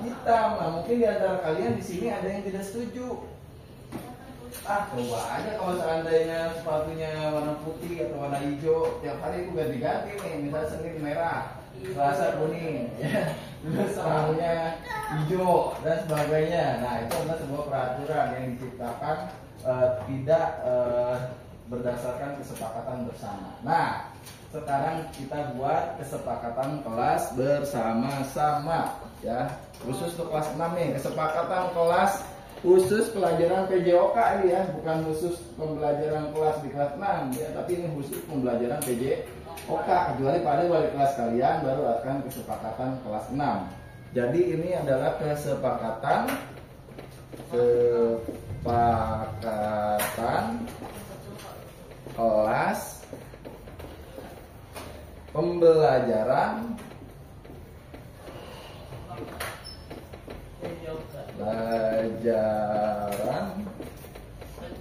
hitam. Nah, mungkin di antara kalian di sini ada yang tidak setuju. Coba aja kalau seandainya sepatunya warna putih atau warna hijau, tiap hari aku ganti-ganti nih, misalnya Senin merah, Selasa kuning, ya, terus Rabunya hijau dan sebagainya. Nah, itu adalah sebuah peraturan yang diciptakan tidak berdasarkan kesepakatan bersama. Nah, sekarang kita buat kesepakatan kelas bersama-sama, ya, khusus untuk kelas 6 nih, kesepakatan kelas khusus pelajaran PJOK ini ya, bukan khusus pembelajaran kelas di kelas 6 ya, tapi ini khusus pembelajaran PJOK, kecuali pada wali kelas kalian baru akan kesepakatan kelas 6. Jadi ini adalah kesepakatan kelas pembelajaran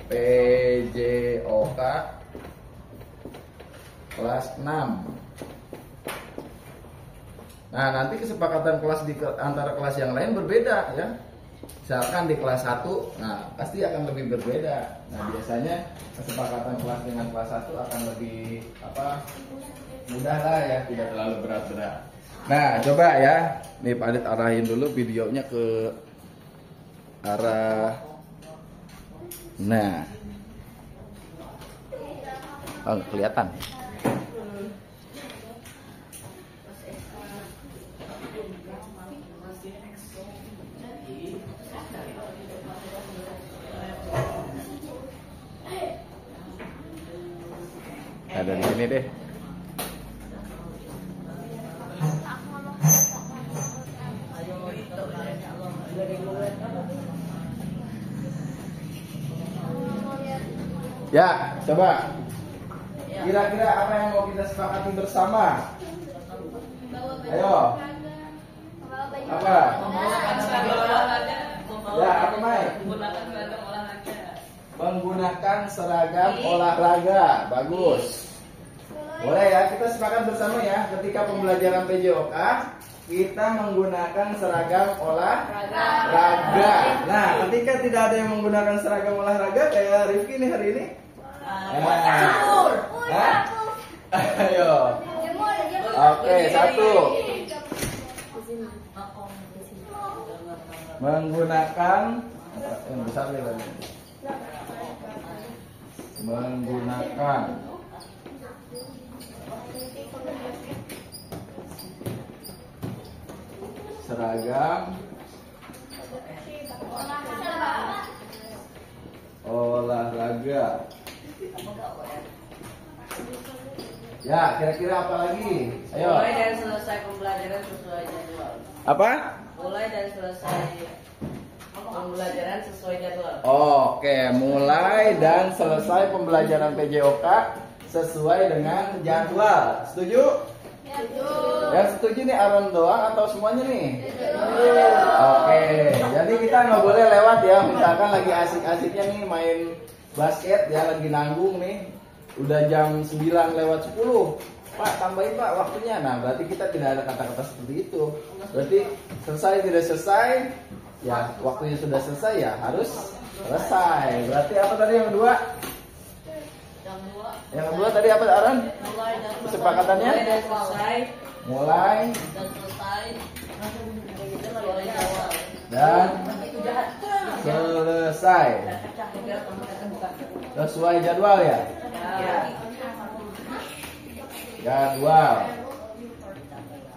PJOK kelas 6. Nah, nanti kesepakatan kelas di antara kelas yang lain berbeda ya. Misalkan di kelas 1, nah pasti akan lebih berbeda. Nah, biasanya kesepakatan kelas dengan kelas 1 akan lebih mudah lah ya, tidak terlalu berat-berat. Nah, coba ya, nih Pak Adit arahin dulu videonya ke arah, nah, kelihatan. Ada di sini deh. Ya, coba. Kira-kira apa yang mau kita sepakati bersama? Ayo. Membawa baju Apa? Ya, apa Mai? Menggunakan seragam olahraga. Bagus. Boleh ya, kita sepakat bersama ya. Ketika pembelajaran PJOK, kita menggunakan seragam olahraga. Nah, ketika tidak ada yang menggunakan seragam olahraga kayak Rifki nih hari ini. Ayo. Oke, 1. Menggunakan yang besar nih lagi. Menggunakan seragam olahraga. Ya, kira-kira apa lagi? Ayo. Mulai dari selesai pembelajaran sesuai jadwal. Apa? Mulai dari selesai pembelajaran sesuai jadwal. Oke, mulai dan selesai pembelajaran PJOK sesuai dengan jadwal. Setuju? Yang setuju nih Aaron doang atau semuanya nih? Oke, jadi kita nggak boleh lewat ya. Misalkan lagi asik-asiknya nih main basket ya, lagi nanggung nih. Udah jam 9 lewat 10. Pak, tambahin Pak waktunya. Nah, berarti kita tidak ada kata-kata seperti itu. Berarti selesai tidak selesai, ya waktunya sudah selesai ya harus selesai. Berarti apa tadi yang kedua? Yang kedua tadi apa Aaron? Kesepakatannya? Mulai dan selesai. Mulai Dan selesai. Sesuai jadwal. dan selesai sesuai jadwal ya. Jadwal.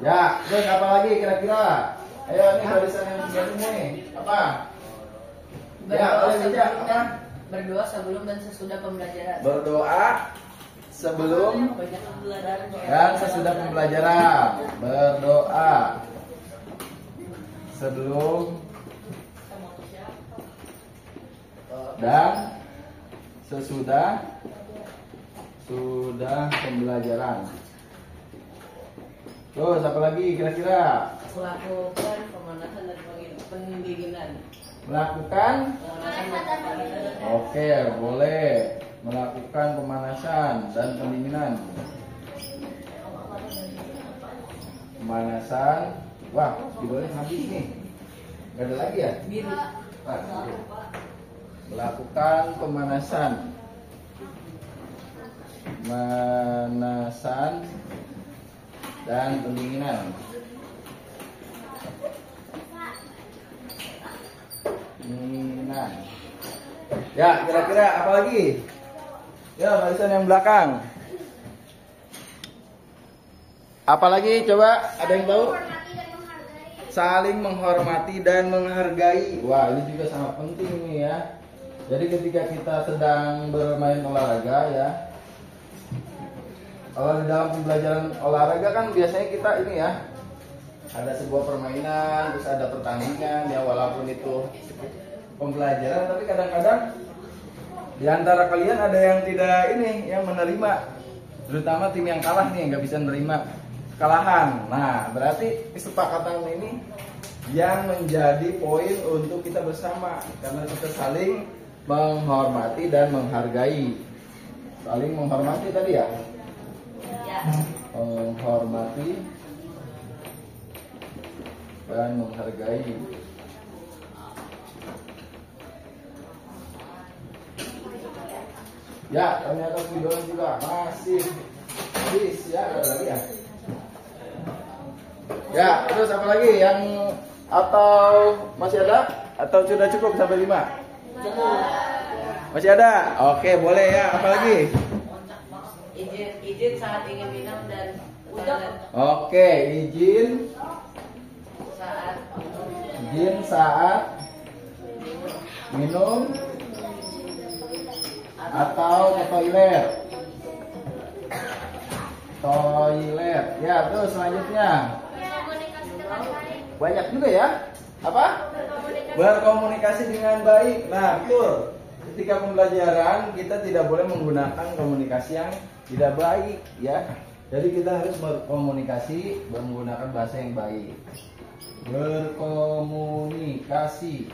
Ya, terus apa lagi kira-kira? Ayo ini barisan yang tiga ini apa? Ya, boleh baca apa? Berdoa sebelum dan sesudah pembelajaran. Berdoa sebelum Banyak pembelajaran dan sesudah pembelajaran. Berdoa sebelum dan sesudah pembelajaran. Terus apa lagi kira-kira? melakukan pemanasan dan pendinginan. Melakukan? Pemanasan dan pendinginan. Oke, boleh. Melakukan pemanasan dan pendinginan. Pemanasan. Wah, diboleh habis nih. Gak ada lagi ya? Biru. Melakukan pemanasan. Pemanasan dan pendinginan. Pendinginan. Ya, kira-kira apa lagi? Ya, barisan yang belakang. Apalagi coba ada yang tahu? Saling menghormati dan menghargai. Wah, ini juga sangat penting nih ya. Jadi ketika kita sedang bermain olahraga ya, kalau di dalam pembelajaran olahraga kan biasanya kita ini ya, ada sebuah permainan, terus ada pertandingan ya, walaupun itu pembelajaran, tapi kadang-kadang di antara kalian ada yang tidak ini, yang menerima, terutama tim yang kalah nih, yang nggak bisa menerima kekalahan. Nah, berarti kesepakatan ini yang menjadi poin untuk kita bersama, karena kita saling menghormati dan menghargai. Saling menghormati tadi ya? Menghormati dan menghargai. Ya, ternyata videonya juga masih habis ya, ada lagi ya. Ya, terus apa lagi yang atau masih ada atau sudah cukup sampai 5? Masih ada? Oke, boleh ya. Apa lagi? Izin saat ingin minum dan toilet. Oke, izin saat minum atau ke toilet. Toilet. Ya, terus selanjutnya. Banyak juga ya. Apa? Berkomunikasi dengan baik. Nah, betul. Ketika pembelajaran kita tidak boleh menggunakan komunikasi yang tidak baik ya. Jadi kita harus berkomunikasi menggunakan bahasa yang baik. Berkomunikasi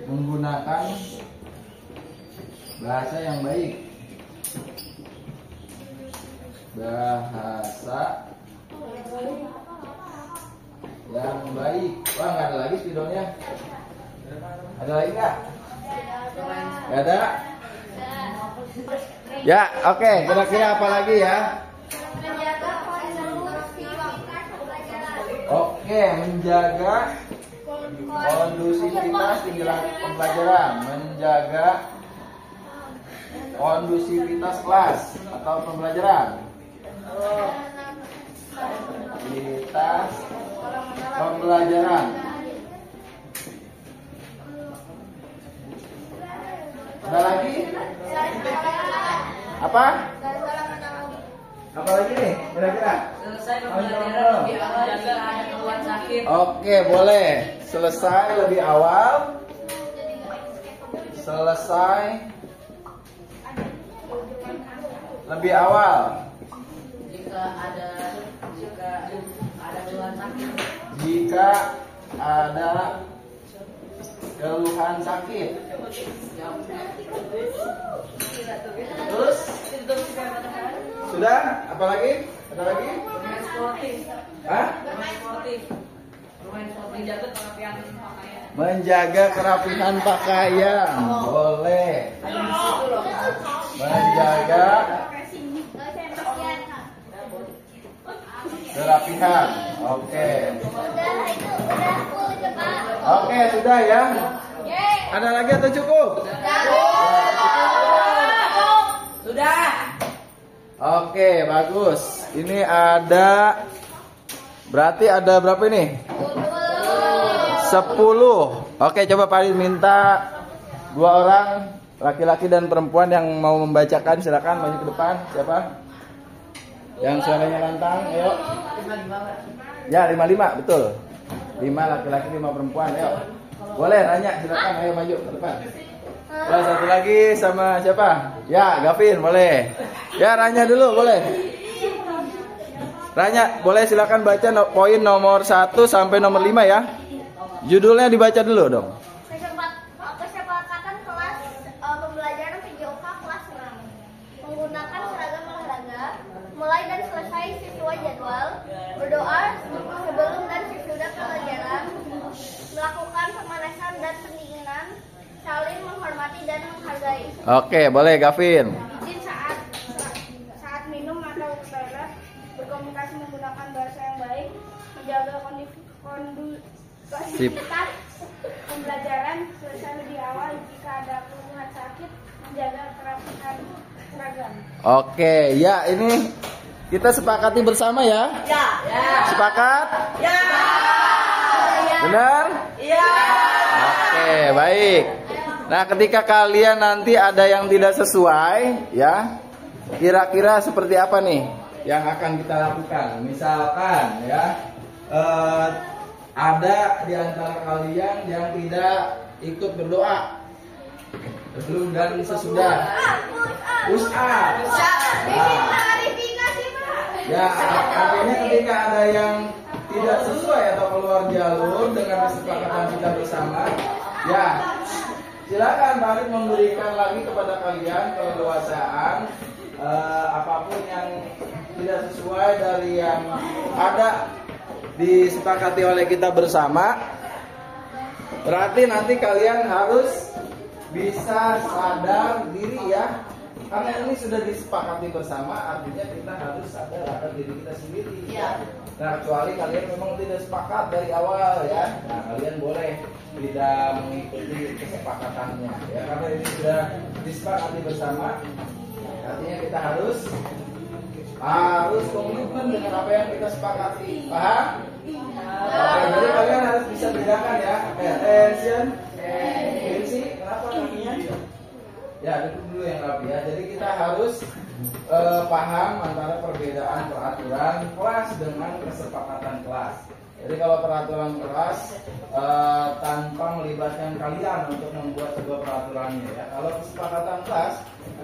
menggunakan bahasa yang baik. Bahasa yang baik. Wah, nggak ada lagi spidolnya. Ada lagi nggak? Nggak ada. Ya, oke. Kira-kira apa lagi ya? Oke, menjaga kondusivitas pembelajaran, menjaga kondusivitas kelas atau pembelajaran. Kondusivitas pembelajaran. Ada lagi? Apa? Apa lagi nih? Kira-kira? Selesai pembelajaran lebih awal jika ada keluhan sakit. Oke, boleh. Selesai lebih awal. Selesai lebih awal. Jika ada keluhan sakit. Jika ada keluhan sakit. Terus? Sudah? Apa lagi? Ada lagi? Bermain sportif. Hah? Bermain sportif. Bermain sportif jaga kerapian pakaian. Menjaga kerapihan pakaian. Boleh. Ada di situ loh. Menjaga kerapihan. Oke. Oke, sudah ya. Ada lagi atau cukup? Sudah. Oke, bagus. Ini ada, berarti ada berapa ini? 10. Oke, coba Pak Adit minta 2 orang, laki-laki dan perempuan yang mau membacakan. Silakan maju ke depan. Siapa? Yang suaranya lantang, ayo. Ya, 55, betul. 5 laki-laki, 5 perempuan, ayo. Boleh nanya, silakan, ayo maju ke depan. Ya, satu lagi sama siapa? Ya, Gavin, boleh. Ya, Ranya dulu, boleh. Ranya, boleh silakan baca poin nomor 1 sampai nomor 5 ya. Judulnya dibaca dulu dong. Kesepakatan kelas pembelajaran PJOK kelas 6. Menggunakan seragam olahraga, mulai dan selesai sesuai jadwal. Berdoa sebelum dan sesudah pelajaran. Melakukan pemanasan dan pendinginan. Saling menghormati dan menghargai. Oke, boleh Gavin. Izin saat minum atau toilet. Berkomunikasi menggunakan bahasa yang baik. Menjaga kondusivitas pembelajaran. Selesai lebih awal jika ada keluhan sakit. Menjaga kerapihan seragam. Oke, ya ini kita sepakati bersama ya. Ya. Sepakat? Ya. Benar? Iya. Oke, baik. Nah, ketika kalian nanti ada yang tidak sesuai, ya, kira-kira seperti apa nih yang akan kita lakukan? Misalkan, ya, ada di antara kalian yang tidak ikut berdoa sebelum dan sesudah. Push up. Ya, artinya ketika ada yang tidak sesuai atau keluar jalur dengan kesepakatan kita bersama, ya, silakan balik memberikan lagi kepada kalian keleluasaan apapun yang tidak sesuai dari yang ada disepakati oleh kita bersama. Berarti nanti kalian harus bisa sadar diri ya, karena ini sudah disepakati bersama, artinya kita harus sadar akan diri kita sendiri. Ya. Nah, kecuali kalian memang tidak sepakat dari awal ya, nah kalian boleh tidak mengikuti kesepakatannya ya, karena ini sudah disepakati bersama, artinya kita harus komitmen dengan apa yang kita sepakati. Paham? Oke, jadi kalian harus bisa bedakan ya. Attention. Kenapa namanya? Ya, duduk dulu yang rapi ya. Jadi kita harus paham antara perbedaan peraturan kelas dengan kesepakatan kelas. Jadi kalau peraturan kelas tanpa melibatkan kalian untuk membuat sebuah peraturannya ya. Kalau kesepakatan kelas,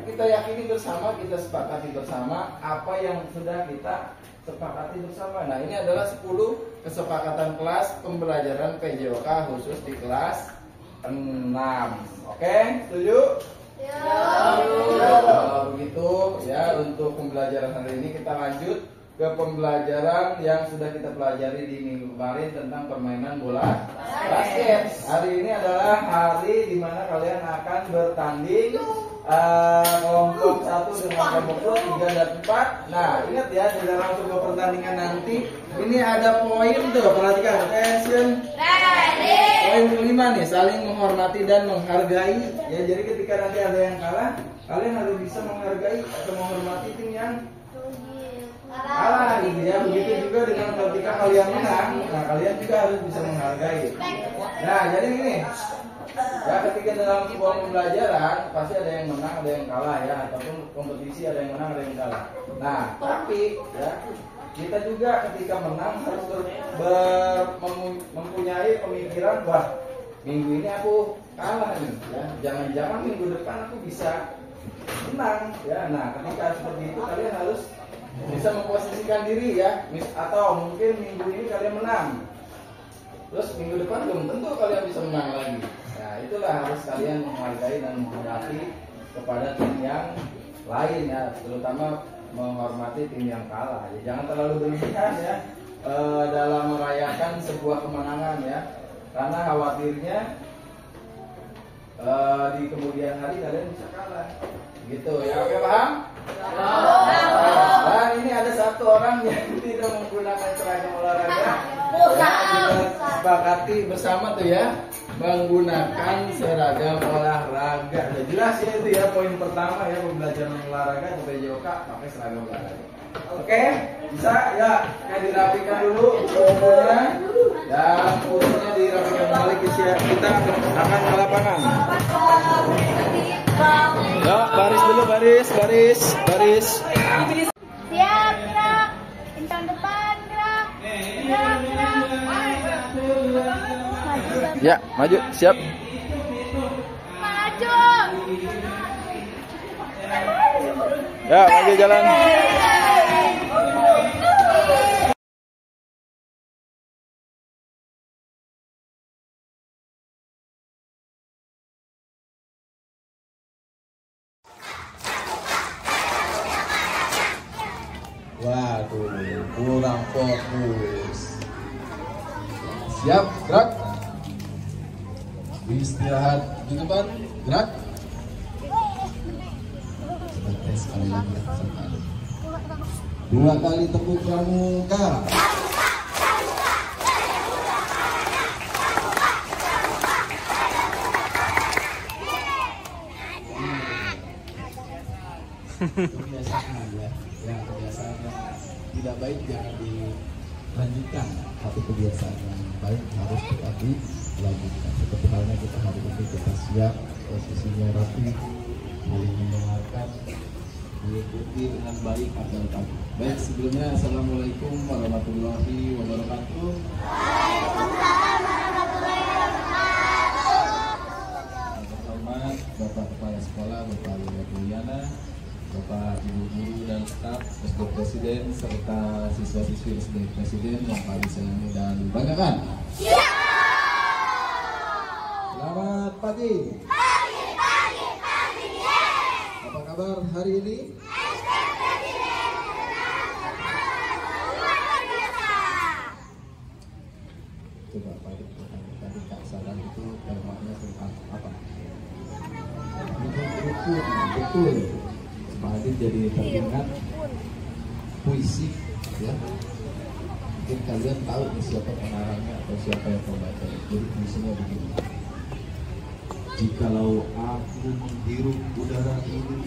kita yakini bersama, kita sepakati bersama apa yang sudah kita sepakati bersama. Nah, ini adalah 10 kesepakatan kelas pembelajaran PJOK khusus di kelas 6. Oke, setuju? Ya. Kalau begitu ya, untuk pembelajaran hari ini kita lanjut ke pembelajaran yang sudah kita pelajari di minggu kemarin tentang permainan bola basket. Hari ini adalah hari di mana kalian akan bertanding kelompok 1 dengan kelompok 2, 3 dan 4. Nah, ingat ya, di dalam sebuah pertandingan nanti ini ada poin tuh, perhatikan, attention. Poin kelima nih, saling menghormati dan menghargai. Ya, jadi ketika nanti ada yang kalah, kalian harus bisa menghargai atau menghormati tim yang kalah gitu ya. Begitu juga dengan ketika kalian menang, nah kalian juga harus bisa menghargai. Nah, jadi ini ya, ketika dalam sebuah pembelajaran pasti ada yang menang, ada yang kalah ya, ataupun kompetisi ada yang menang, ada yang kalah. Nah, tapi ya kita juga ketika menang harus mempunyai pemikiran, wah minggu ini aku kalah nih ya, jangan-jangan minggu depan aku bisa menang ya. Nah, ketika seperti itu kalian harus bisa memposisikan diri ya, atau mungkin minggu ini kalian menang, terus minggu depan belum tentu kalian bisa menang lagi. Nah, itulah harus kalian menghargai dan menghormati kepada tim yang lain ya, terutama menghormati tim yang kalah. Ya, jangan terlalu berlebihan ya dalam merayakan sebuah kemenangan ya, karena khawatirnya di kemudian hari kalian bisa kalah. Gitu ya, oke paham? Dan ini ada satu orang yang tidak menggunakan seragam olahraga. Kita sepakati bersama tuh ya, menggunakan seragam olahraga. Udah jelas ya itu ya, poin pertama ya, pembelajaran olahraga atau PJOK pakai seragam olahraga. Oke, bisa ya, kayak dirapikan dulu bukunya dan bukunya dirapikan kembali kita akan ke lapangan. Ya, baris dulu, baris. Siap, gerak. Kencang depan, gerak. Gerak. Ya, maju, siap. Maju. Ya, maju jalan. Waduh, kurang fokus. Siap, gerak. Istirahat di depan, gerak. Coba tes sekali lagi. 2 kali tepuk pramuka. Kebiasaan ya, yang kebiasaan yang tidak baik jangan dilanjutkan, tapi kebiasaan yang baik harus tetap dilanjutkan. Seperti halnya kita hari ini kita siap, posisinya rapi, saling mendengarkan, diikuti dengan baik apa yang tadi. Baik, sebelumnya assalamualaikum warahmatullahi wabarakatuh. Terhormat Bapak Kepala Sekolah, Bapak Yuliana, Bapak Ibu Guru dan staf SD Presiden serta siswa-siswi SD Presiden yang paling sayangi dan dibanggakan. Selamat pagi. Apa kabar hari ini? Coba Pak, tadi Kak Saran itu temanya tentang apa? Betul. Hadir jadi teringat puisi ya. Mungkin kalian tahu siapa pengarangnya atau siapa yang pembaca. Jadi puisinya begini: jikalau aku menghirup udara ini,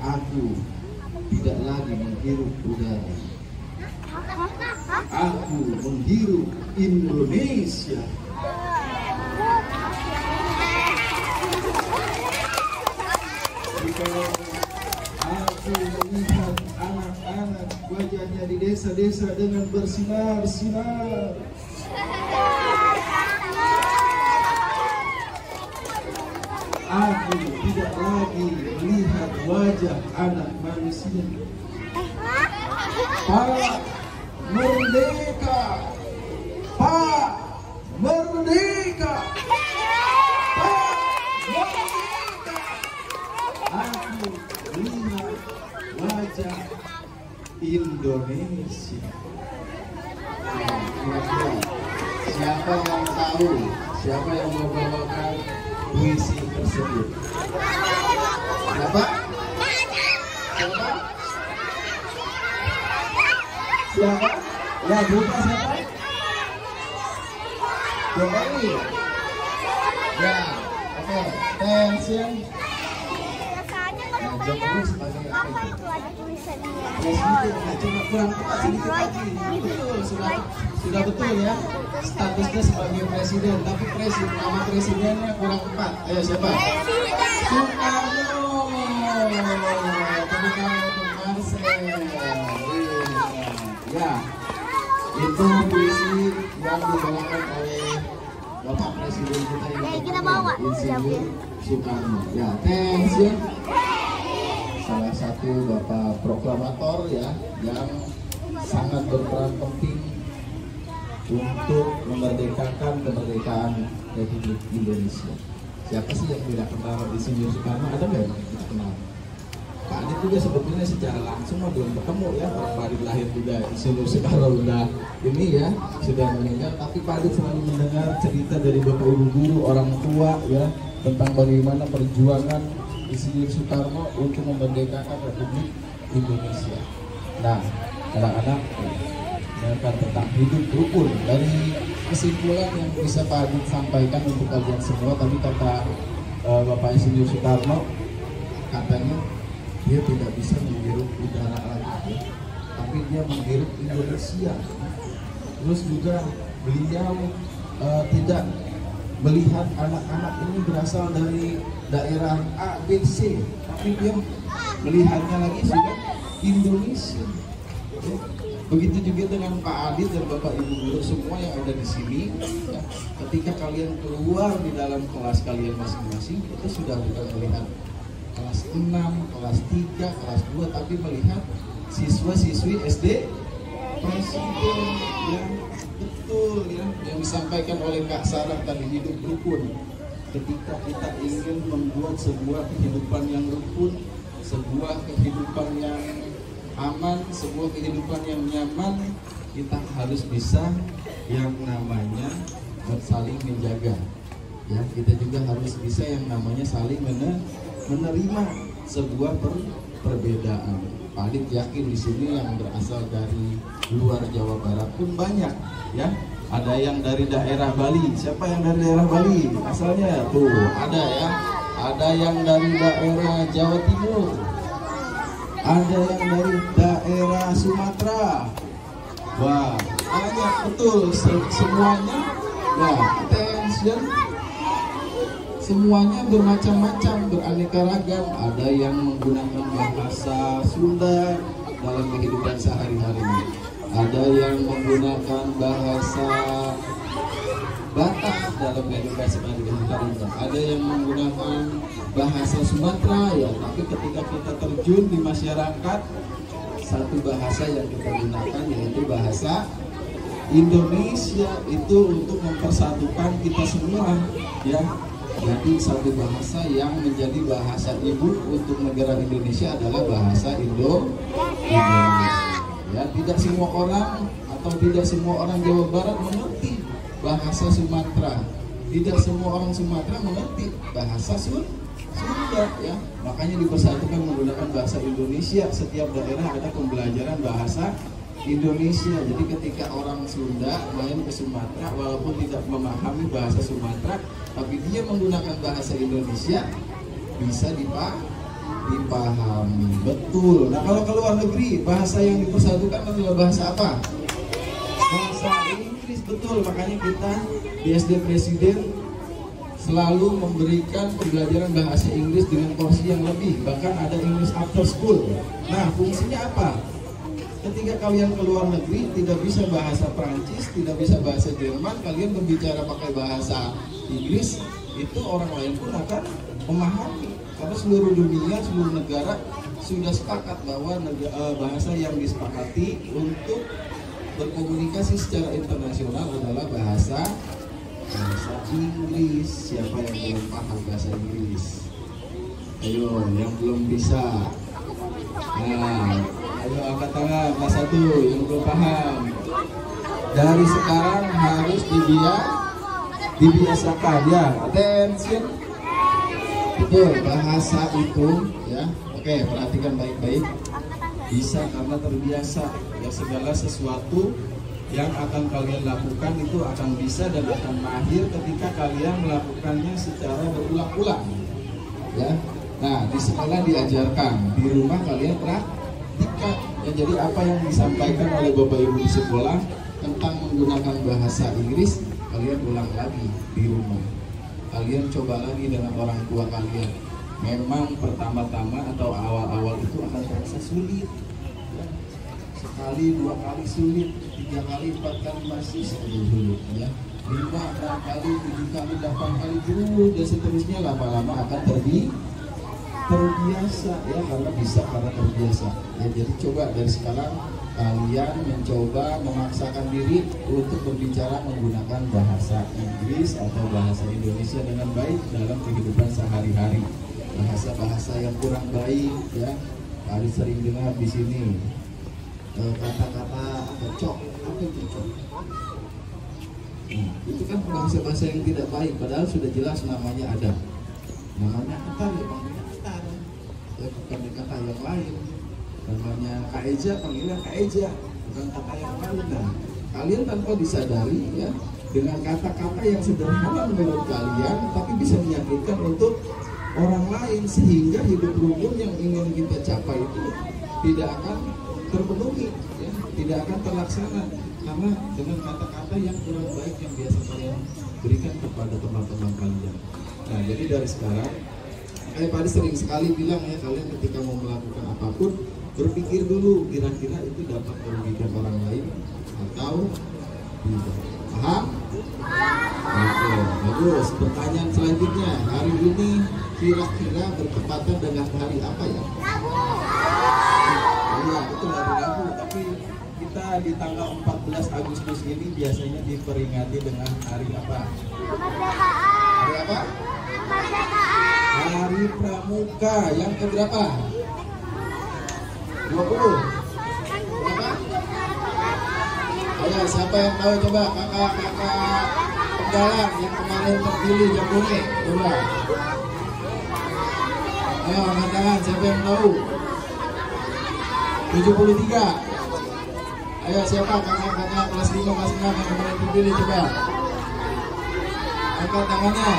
aku tidak lagi menghirup udara, aku menghirup Indonesia. Aku melihat anak-anak wajahnya di desa-desa dengan bersinar-sinar. Aku tidak lagi melihat wajah anak manusia. Pak Merdeka, Pak Merdeka, Pak Merdeka. Aku melihat wajah Indonesia. Kira-kira siapa yang tahu, siapa yang membawakan puisi tersebut? Siapa? Siapa? Siapa? Ya, buka siapa? Jokowi. Ya, oke. Tension. Jokowi sebagai apa itu? Presiden. Nah, cuma kurang tepat sedikit lagi. Betul, sudah betul ya. Statusnya sebagai presiden, tapi nama presidennya kurang tepat. Ayo siapa? Soekarno. Tepuk tangan untuk Marcel. Ya, itu puisi yang dibawakan oleh Bapak Presiden kita yang pertama, Insinyur Soekarno. Ya, tension. Salah satu Bapak proklamator ya yang sangat berperan penting untuk memerdekakan kemerdekaan Republik Indonesia. Siapa sih yang tidak kenal Insinyur Soekarno? Ada nggak yang tidak kenal? Pak Adit juga sebetulnya secara langsung belum ketemu ya. Pak Adit lahir juga Insinyur Soekarno udah ini ya sudah meninggal, tapi Pak Adit selalu mendengar cerita dari bapak ibu guru orang tua ya tentang bagaimana perjuangan Insinyur Soekarno untuk memerdekakan Republik Indonesia. Nah, anak-anak mendengar tentang hidup rukun dari kesimpulan yang bisa Pak Adit sampaikan untuk kalian semua. Tadi kata Bapak Insinyur Soekarno katanya dia tidak bisa menghirup udara lagi, tapi dia menghirup Indonesia. Terus juga beliau tidak melihat anak-anak ini berasal dari daerah A, B, C, tapi dia melihatnya lagi sudah Indonesia. Begitu juga dengan Pak Adit dan Bapak Ibu guru semua yang ada di sini. Ya, ketika kalian keluar di dalam kelas kalian masing-masing, itu sudah bukan melihat kelas 6, kelas 3, kelas 2, tapi melihat siswa-siswi SD presiden yang betul ya, yang disampaikan oleh Kak Sarah tadi, hidup rukun. Ketika kita ingin membuat sebuah kehidupan yang rukun, sebuah kehidupan yang aman, sebuah kehidupan yang nyaman, kita harus bisa yang namanya saling menjaga. Ya, kita juga harus bisa yang namanya saling menerima sebuah perbedaan. Pak Adit yakin di sini yang berasal dari luar Jawa Barat pun banyak, ya. Ada yang dari daerah Bali. Siapa yang dari daerah Bali? Asalnya tuh ada ya. Ada yang dari daerah Jawa Timur. Ada yang dari daerah Sumatera. Wah, banyak betul semuanya. Ya, attention. Semuanya bermacam-macam, beraneka ragam. Ada yang menggunakan bahasa Sunda dalam kehidupan sehari-hari. Ada yang menggunakan bahasa Batak dalam kehidupan sehari-hari. Ada yang menggunakan bahasa Sumatera ya. Tapi ketika kita terjun di masyarakat, satu bahasa yang kita gunakan yaitu bahasa Indonesia, itu untuk mempersatukan kita semua ya. Jadi satu bahasa yang menjadi bahasa ibu untuk negara Indonesia adalah bahasa Indonesia. Ya, tidak semua orang atau tidak semua orang Jawa Barat mengerti bahasa Sumatera. Tidak semua orang Sumatera mengerti bahasa Sunda ya. Makanya dipersatukan menggunakan bahasa Indonesia. Setiap daerah ada pembelajaran bahasa Indonesia. Jadi ketika orang Sunda main ke Sumatera, walaupun tidak memahami bahasa Sumatera, tapi dia menggunakan bahasa Indonesia, bisa dipahami. Betul. Nah, kalau ke luar negeri, bahasa yang dipersatukan adalah bahasa apa? Bahasa Inggris. Betul. Makanya kita di SD Presiden selalu memberikan pembelajaran bahasa Inggris dengan porsi yang lebih, bahkan ada English after school. Nah, fungsinya apa? Ketika kalian ke luar negeri tidak bisa bahasa Prancis, tidak bisa bahasa Jerman, kalian berbicara pakai bahasa Inggris, itu orang lain pun akan memahami. Karena seluruh dunia, seluruh negara sudah sepakat bahwa bahasa yang disepakati untuk berkomunikasi secara internasional adalah bahasa Inggris. Siapa yang belum paham bahasa Inggris? Ayo, yang belum bisa. Nah, ayo angkat tangan, kelas 1 yang belum paham. Dari sekarang harus dibiasakan ya. Attention. Betul, bahasa itu ya. Oke, perhatikan baik-baik. Bisa karena terbiasa. Ya, segala sesuatu yang akan kalian lakukan itu akan bisa dan akan mahir ketika kalian melakukannya secara berulang-ulang. Ya. Nah, di sekolah diajarkan, di rumah kalian praktikkan. Ya, jadi apa yang disampaikan oleh Bapak Ibu di sekolah tentang menggunakan bahasa Inggris, kalian ulang lagi di rumah. Kalian coba lagi dengan orang tua kalian. Memang pertama-tama atau awal-awal itu akan terasa sulit. Ya. Sekali, 2 kali sulit, 3 kali, 4 kali masih sulit. Ya. 5, 6 kali, 7 kali, 8 kali terus dan seterusnya, lama-lama akan terbiasa ya, karena bisa karena terbiasa. Ya, jadi coba dari sekarang kalian mencoba memaksakan diri untuk berbicara menggunakan bahasa Inggris atau bahasa Indonesia dengan baik dalam kehidupan sehari-hari. Bahasa-bahasa yang kurang baik ya, kalian sering dengar di sini kata-kata cocok, apa itu cocok? Nah, itu kan bahasa-bahasa yang tidak baik, padahal sudah jelas namanya ada. Namanya kata ya panggilnya kata, ya bukan kata yang lain. Namanya Kak Eja, panggilnya Kak Eja, bukan kata yang lain. Nah, kalian tanpa disadari ya, dengan kata-kata yang sederhana menurut kalian, tapi bisa menyakitkan untuk orang lain, sehingga hidup rukun yang ingin kita capai itu tidak akan terpenuhi, ya, tidak akan terlaksana karena dengan kata-kata yang kurang baik yang biasa kalian berikan kepada teman-teman kalian. Nah, jadi dari sekarang, kayak Pak Adi sering sekali bilang ya, kalian ketika mau melakukan apapun berpikir dulu kira-kira itu dapat merugikan orang lain atau tidak. Paham? Oke, bagus. Pertanyaan selanjutnya, hari ini kira-kira bertepatan dengan hari apa ya? Iya, itu hari Rabu, tapi kita di tanggal 14 Agustus ini biasanya diperingati dengan hari apa? Hari apa? Hari Pramuka yang keberapa? 20. Berapa? Ayo, siapa yang tahu, coba kakak-kakak penggalang yang kemarin terpilih yang kuning, coba. Ayo, angkat tangan, siapa yang tahu? 73. Ayo, siapa kakak-kakak kelas 5, kelas 6 yang kemarin terpilih, coba. Angkat tangannya.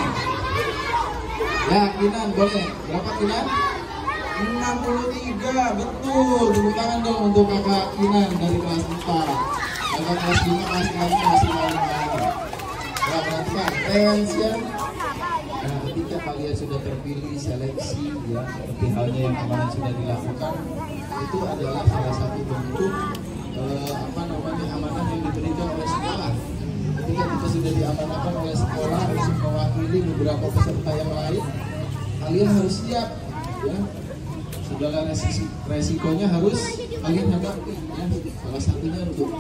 Ya, Kinan boleh. Berapa Kinan? 63, betul. Tepuk tangan dong untuk kakak Kinan dari kelas 4. Kakak kelas 5, kelas 6 masih lain-lain. Ya, perhatikan, attention. Nah, ketika kalian sudah terpilih seleksi ya, seperti halnya yang kemarin sudah dilakukan, itu adalah salah satu bentuk amanah yang diberikan oleh sekolah. Ketika kita sudah diamanahkan oleh sekolah untuk mewakili beberapa peserta yang lain, kalian harus siap ya. Segala resikonya harus kalian hadapi ya. Salah satunya untuk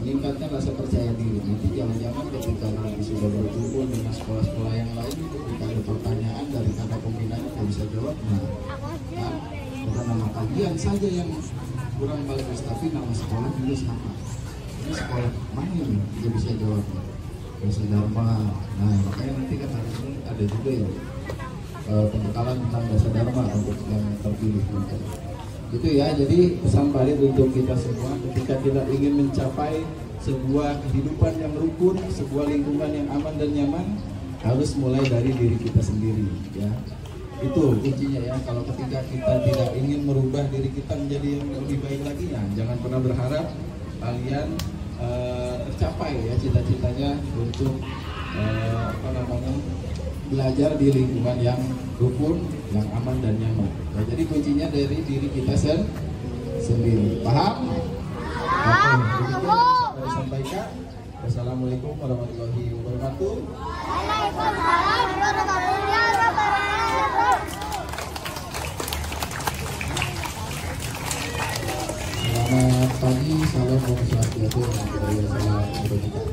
meningkatkan rasa percaya diri. Nanti jangan-jangan ketika nanti sudah berkumpul dengan sekolah-sekolah yang lain, ketika ada pertanyaan dari kakak pembina yang bisa jawab, nah, bukan nama kalian saja yang kurang bagus, tapi nama sekolah juga sama. Ini sekolah mana yang dia bisa jawab? Bahasa Dharma. Nah, makanya nanti kan hari ini ada juga ya pembekalan tentang bahasa Dharma untuk yang terpilih. Itu ya, jadi pesan Pak untuk kita semua, ketika kita ingin mencapai sebuah kehidupan yang rukun, sebuah lingkungan yang aman dan nyaman, harus mulai dari diri kita sendiri ya. Itu kuncinya ya. Kalau ketika kita tidak ingin merubah diri kita menjadi yang lebih baik lagi, ya jangan pernah berharap kalian tercapai ya cita-citanya untuk belajar di lingkungan yang rukun, yang aman dan nyaman. Ya, jadi kuncinya dari diri kita sendiri. Paham? Oke, begitu saya sampaikan. Wassalamualaikum warahmatullahi wabarakatuh. Waalaikumsalam warahmatullahi wabarakatuh. Selamat pagi, salam Om Swastiastu, Namo Buddhaya, salam kebajikan.